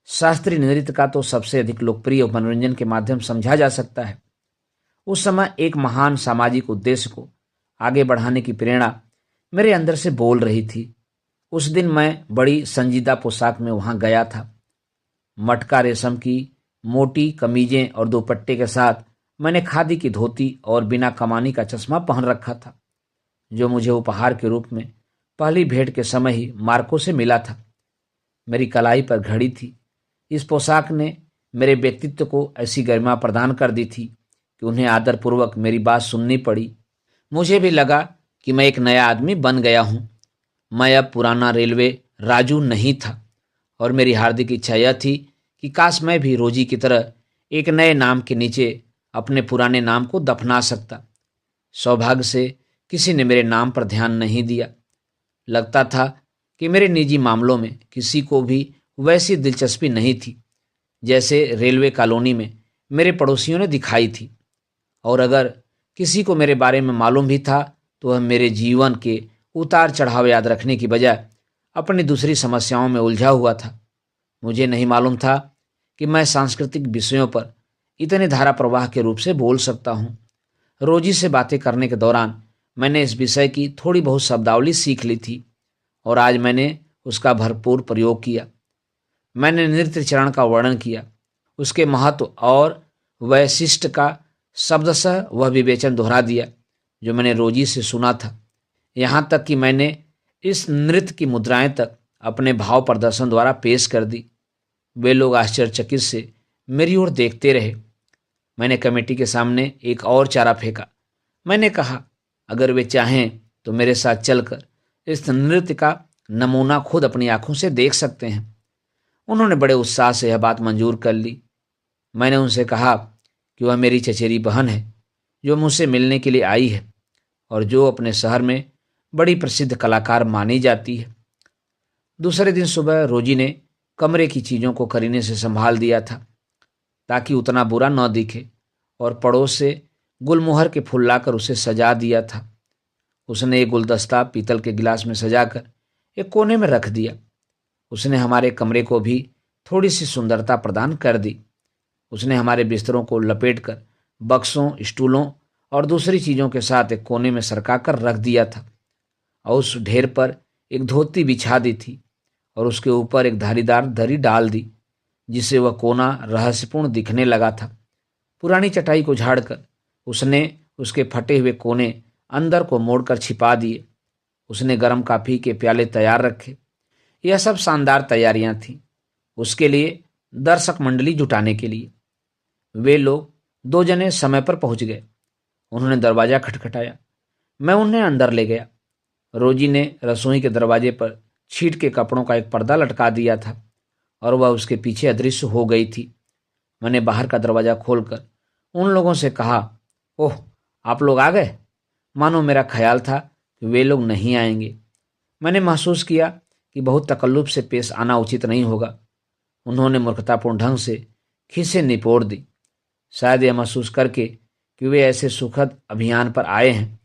शास्त्रीय नृत्य का तो सबसे अधिक लोकप्रिय मनोरंजन के माध्यम समझा जा सकता है। उस समय एक महान सामाजिक उद्देश्य को आगे बढ़ाने की प्रेरणा मेरे अंदर से बोल रही थी। उस दिन मैं बड़ी संजीदा पोशाक में वहां गया था। मटका रेशम की मोटी कमीजें और दुपट्टे के साथ मैंने खादी की धोती और बिना कमानी का चश्मा पहन रखा था, जो मुझे उपहार के रूप में पहली भेंट के समय ही मार्को से मिला था। मेरी कलाई पर घड़ी थी। इस पोशाक ने मेरे व्यक्तित्व को ऐसी गरिमा प्रदान कर दी थी कि उन्हें आदरपूर्वक मेरी बात सुननी पड़ी। मुझे भी लगा कि मैं एक नया आदमी बन गया हूँ। मैं अब पुराना रेलवे राजू नहीं था और मेरी हार्दिक इच्छा यह थी कि काश मैं भी रोजी की तरह एक नए नाम के नीचे अपने पुराने नाम को दफना सकता। सौभाग्य से किसी ने मेरे नाम पर ध्यान नहीं दिया। लगता था कि मेरे निजी मामलों में किसी को भी वैसी दिलचस्पी नहीं थी जैसे रेलवे कॉलोनी में मेरे पड़ोसियों ने दिखाई थी। और अगर किसी को मेरे बारे में मालूम भी था तो वह मेरे जीवन के उतार चढ़ाव याद रखने की बजाय अपनी दूसरी समस्याओं में उलझा हुआ था। मुझे नहीं मालूम था कि मैं सांस्कृतिक विषयों पर इतने धारा प्रवाह के रूप से बोल सकता हूँ। रोजी से बातें करने के दौरान मैंने इस विषय की थोड़ी बहुत शब्दावली सीख ली थी और आज मैंने उसका भरपूर प्रयोग किया। मैंने नृत्य चरण का वर्णन किया, उसके महत्व और वैशिष्ट का शब्दशः वह विवेचन दोहरा दिया जो मैंने रोजी से सुना था। यहाँ तक कि मैंने इस नृत्य की मुद्राएं तक अपने भाव प्रदर्शन द्वारा पेश कर दी। वे लोग आश्चर्यचकित से मेरी ओर देखते रहे। मैंने कमेटी के सामने एक और चारा फेंका। मैंने कहा, अगर वे चाहें तो मेरे साथ चलकर इस नृत्य का नमूना खुद अपनी आंखों से देख सकते हैं। उन्होंने बड़े उत्साह से यह बात मंजूर कर ली। मैंने उनसे कहा कि वह मेरी चचेरी बहन है जो मुझसे मिलने के लिए आई है और जो अपने शहर में बड़ी प्रसिद्ध कलाकार मानी जाती है। दूसरे दिन सुबह रोजी ने कमरे की चीज़ों को करीने से संभाल दिया था ताकि उतना बुरा न दिखे और पड़ोस से गुलमोहर के फूल लाकर उसे सजा दिया था। उसने एक गुलदस्ता पीतल के गिलास में सजाकर एक कोने में रख दिया। उसने हमारे कमरे को भी थोड़ी सी सुंदरता प्रदान कर दी। उसने हमारे बिस्तरों को लपेटकर बक्सों, स्टूलों और दूसरी चीज़ों के साथ एक कोने में सरका कर रख दिया था और उस ढेर पर एक धोती बिछा दी थी और उसके ऊपर एक धारीदार दरी डाल दी, जिससे वह कोना रहस्यपूर्ण दिखने लगा था। पुरानी चटाई को झाड़कर उसने उसके फटे हुए कोने अंदर को मोड़कर छिपा दिए। उसने गर्म कॉफी के प्याले तैयार रखे। यह सब शानदार तैयारियां थीं उसके लिए दर्शक मंडली जुटाने के लिए। वे लोग 2 जने समय पर पहुंच गए। उन्होंने दरवाज़ा खटखटाया। मैं उन्हें अंदर ले गया। रोजी ने रसोई के दरवाजे पर छीट के कपड़ों का एक पर्दा लटका दिया था और वह उसके पीछे अदृश्य हो गई थी। मैंने बाहर का दरवाज़ा खोलकर उन लोगों से कहा, ओह, आप लोग आ गए। मानो मेरा ख्याल था कि वे लोग नहीं आएंगे। मैंने महसूस किया कि बहुत तकल्लुफ से पेश आना उचित नहीं होगा। उन्होंने मूर्खतापूर्ण ढंग से खीसें निपोड़ दी, शायद यह महसूस करके कि वे ऐसे सुखद अभियान पर आए हैं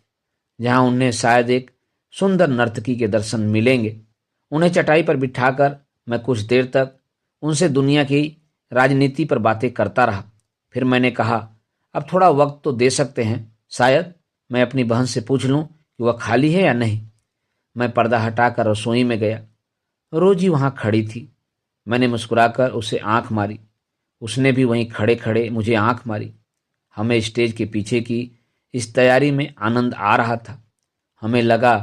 जहां उन्हें शायद एक सुंदर नर्तकी के दर्शन मिलेंगे। उन्हें चटाई पर बिठाकर मैं कुछ देर तक उनसे दुनिया की राजनीति पर बातें करता रहा। फिर मैंने कहा, अब थोड़ा वक्त तो दे सकते हैं, शायद मैं अपनी बहन से पूछ लूं कि वह खाली है या नहीं। मैं पर्दा हटाकर रसोई में गया। रोजी वहां खड़ी थी। मैंने मुस्कुराकर उसे आंख मारी। उसने भी वहीं खड़े खड़े मुझे आंख मारी। हमें स्टेज के पीछे की इस तैयारी में आनंद आ रहा था। हमें लगा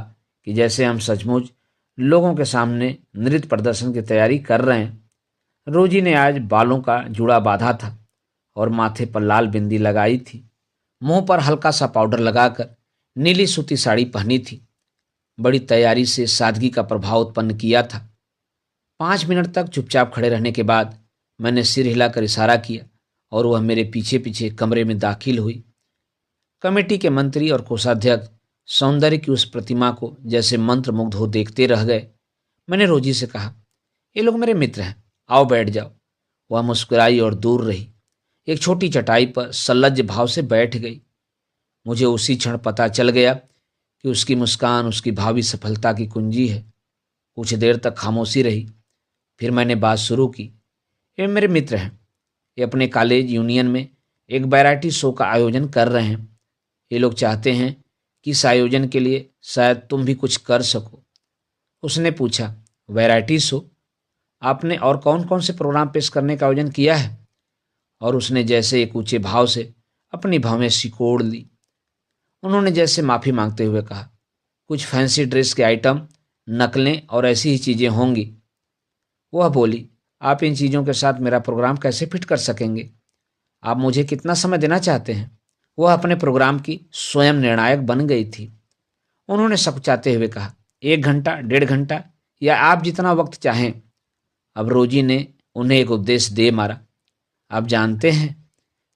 कि जैसे हम सचमुच लोगों के सामने नृत्य प्रदर्शन की तैयारी कर रहे हैं। रोजी ने आज बालों का जूड़ा बांधा था और माथे पर लाल बिंदी लगाई थी। मुंह पर हल्का सा पाउडर लगाकर नीली सूती साड़ी पहनी थी। बड़ी तैयारी से सादगी का प्रभाव उत्पन्न किया था। 5 मिनट तक चुपचाप खड़े रहने के बाद मैंने सिर हिलाकर इशारा किया और वह मेरे पीछे पीछे कमरे में दाखिल हुई। कमेटी के मंत्री और कोषाध्यक्ष सौंदर्य की उस प्रतिमा को जैसे मंत्रमुग्ध हो देखते रह गए। मैंने रोजी से कहा, ये लोग मेरे मित्र हैं, आओ बैठ जाओ। वह मुस्कुराई और दूर रही। एक छोटी चटाई पर सलज्ज भाव से बैठ गई। मुझे उसी क्षण पता चल गया कि उसकी मुस्कान उसकी भावी सफलता की कुंजी है। कुछ देर तक खामोशी रही। फिर मैंने बात शुरू की, ये मेरे मित्र हैं। ये अपने कॉलेज यूनियन में एक वैरायटी शो का आयोजन कर रहे हैं। ये लोग चाहते हैं कि इस आयोजन के लिए शायद तुम भी कुछ कर सको। उसने पूछा, वैरायटी शो? आपने और कौन कौन से प्रोग्राम पेश करने का आयोजन किया है? और उसने जैसे एक ऊंचे भाव से अपनी भवें सिकोड़ ली। उन्होंने जैसे माफ़ी मांगते हुए कहा, कुछ फैंसी ड्रेस के आइटम, नकलें और ऐसी ही चीज़ें होंगी। वह बोली, आप इन चीज़ों के साथ मेरा प्रोग्राम कैसे फिट कर सकेंगे? आप मुझे कितना समय देना चाहते हैं? वह अपने प्रोग्राम की स्वयं निर्णायक बन गई थी। उन्होंने सकुचाते हुए कहा, 1 घंटा, 1.5 घंटा, या आप जितना वक्त चाहें। अब रोजी ने उन्हें एक उपदेश दे मारा, आप जानते हैं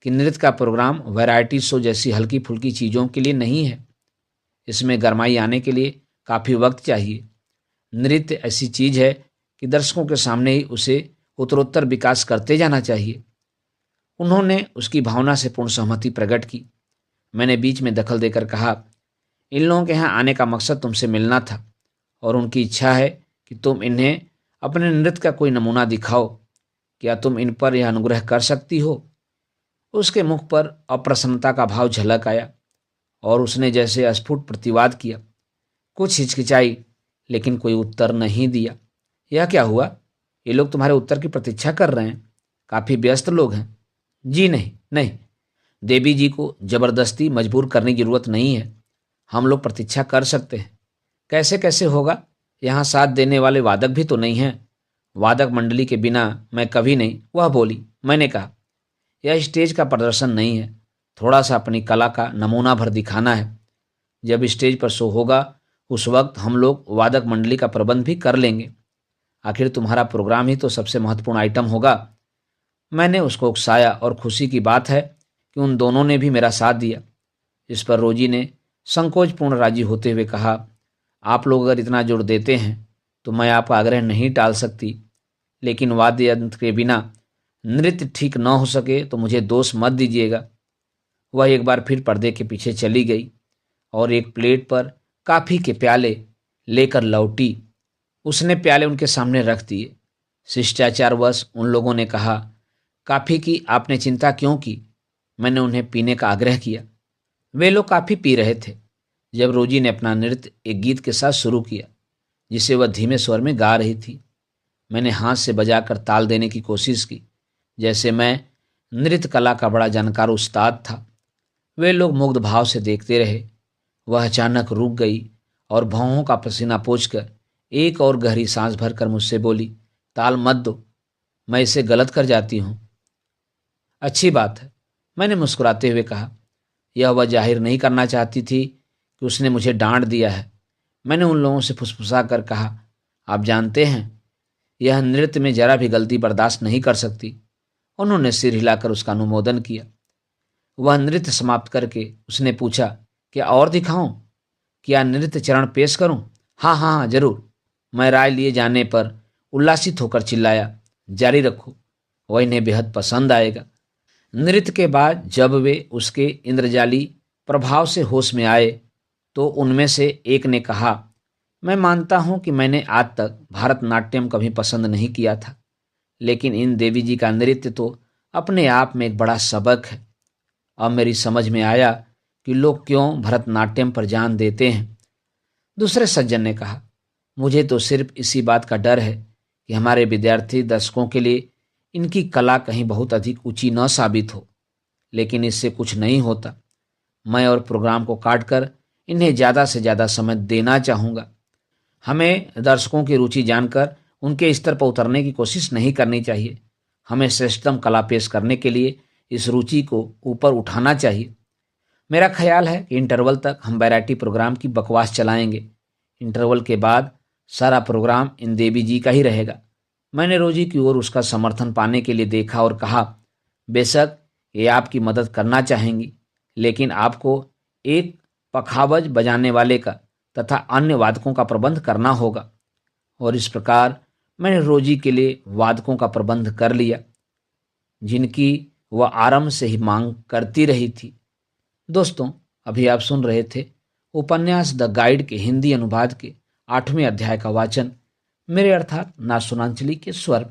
कि नृत्य का प्रोग्राम वैरायटी शो जैसी हल्की फुल्की चीज़ों के लिए नहीं है। इसमें गरमाई आने के लिए काफ़ी वक्त चाहिए। नृत्य ऐसी चीज़ है कि दर्शकों के सामने ही उसे उत्तरोत्तर विकास करते जाना चाहिए। उन्होंने उसकी भावना से पूर्ण सहमति प्रकट की। मैंने बीच में दखल देकर कहा, इन लोगों के यहाँ आने का मकसद तुमसे मिलना था और उनकी इच्छा है कि तुम इन्हें अपने नृत्य का कोई नमूना दिखाओ। क्या तुम इन पर यह अनुग्रह कर सकती हो? उसके मुख पर अप्रसन्नता का भाव झलक आया और उसने जैसे अस्फुट प्रतिवाद किया। कुछ हिचकिचाई, लेकिन कोई उत्तर नहीं दिया। यह क्या हुआ? ये लोग तुम्हारे उत्तर की प्रतीक्षा कर रहे हैं। काफ़ी व्यस्त लोग हैं। जी नहीं, नहीं, देवी जी को जबरदस्ती मजबूर करने की जरूरत नहीं है। हम लोग प्रतीक्षा कर सकते हैं। कैसे कैसे होगा? यहाँ साथ देने वाले वादक भी तो नहीं हैं। वादक मंडली के बिना मैं कभी नहीं, वह बोली। मैंने कहा, यह स्टेज का प्रदर्शन नहीं है, थोड़ा सा अपनी कला का नमूना भर दिखाना है। जब स्टेज पर शो होगा उस वक्त हम लोग वादक मंडली का प्रबंध भी कर लेंगे। आखिर तुम्हारा प्रोग्राम ही तो सबसे महत्वपूर्ण आइटम होगा। मैंने उसको उकसाया और खुशी की बात है कि उन दोनों ने भी मेरा साथ दिया। इस पर रोजी ने संकोचपूर्ण राजी होते हुए कहा, आप लोग अगर इतना जोर देते हैं तो मैं आपका आग्रह नहीं टाल सकती, लेकिन वाद्य यंत्र के बिना नृत्य ठीक न हो सके तो मुझे दोष मत दीजिएगा। वह एक बार फिर पर्दे के पीछे चली गई और एक प्लेट पर कॉफ़ी के प्याले लेकर लौटी। उसने प्याले उनके सामने रख दिए। शिष्टाचारवश उन लोगों ने कहा, काफ़ी की आपने चिंता क्यों की? मैंने उन्हें पीने का आग्रह किया। वे लोग काफ़ी पी रहे थे जब रोजी ने अपना नृत्य एक गीत के साथ शुरू किया जिसे वह धीमे स्वर में गा रही थी। मैंने हाथ से बजाकर ताल देने की कोशिश की, जैसे मैं नृत्य कला का बड़ा जानकार उस्ताद था। वे लोग मुग्ध भाव से देखते रहे। वह अचानक रुक गई और भौहों का पसीना पोंछकर एक और गहरी सांस भरकर मुझसे बोली, ताल मत दो, मैं इसे गलत कर जाती हूँ। अच्छी बात है, मैंने मुस्कुराते हुए कहा। यह वह जाहिर नहीं करना चाहती थी कि उसने मुझे डांट दिया है। मैंने उन लोगों से फुसफुसा कर कहा, आप जानते हैं, यह नृत्य में जरा भी गलती बर्दाश्त नहीं कर सकती। उन्होंने सिर हिलाकर उसका अनुमोदन किया। वह नृत्य समाप्त करके उसने पूछा, क्या और दिखाऊं? क्या नृत्य चरण पेश करूं? हाँ हाँ हाँ, जरूर। मैं राय लिए जाने पर उल्लासित होकर चिल्लाया, जारी रखो, वह इन्हें बेहद पसंद आएगा। नृत्य के बाद जब वे उसके इंद्रजाली प्रभाव से होश में आए तो उनमें से एक ने कहा, मैं मानता हूं कि मैंने आज तक भारतनाट्यम कभी पसंद नहीं किया था, लेकिन इन देवी जी का नृत्य तो अपने आप में एक बड़ा सबक है। अब मेरी समझ में आया कि लोग क्यों भरतनाट्यम पर जान देते हैं। दूसरे सज्जन ने कहा, मुझे तो सिर्फ इसी बात का डर है कि हमारे विद्यार्थी दर्शकों के लिए इनकी कला कहीं बहुत अधिक ऊंची न साबित हो, लेकिन इससे कुछ नहीं होता। मैं और प्रोग्राम को काटकर इन्हें ज़्यादा से ज़्यादा समय देना चाहूँगा। हमें दर्शकों की रुचि जानकर उनके स्तर पर उतरने की कोशिश नहीं करनी चाहिए। हमें श्रेष्ठतम कला पेश करने के लिए इस रुचि को ऊपर उठाना चाहिए। मेरा ख्याल है कि इंटरवल तक हम वैरायटी प्रोग्राम की बकवास चलाएंगे। इंटरवल के बाद सारा प्रोग्राम इन देवी जी का ही रहेगा। मैंने रोजी की ओर उसका समर्थन पाने के लिए देखा और कहा, बेशक ये आपकी मदद करना चाहेंगी, लेकिन आपको एक पखावज बजाने वाले का तथा अन्य वादकों का प्रबंध करना होगा। और इस प्रकार मैंने रोजी के लिए वादकों का प्रबंध कर लिया, जिनकी वह आरंभ से ही मांग करती रही थी। दोस्तों, अभी आप सुन रहे थे उपन्यास द गाइड के हिंदी अनुवाद के 8वें अध्याय का वाचन मेरे अर्थात नासुनांचली के स्वर।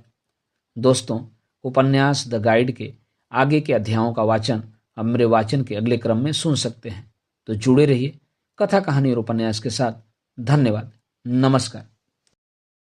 दोस्तों, उपन्यास द गाइड के आगे के अध्यायों का वाचन अब मेरे वाचन के अगले क्रम में सुन सकते हैं। तो जुड़े रहिए कथा कहानी और उपन्यास के साथ। धन्यवाद। नमस्कार।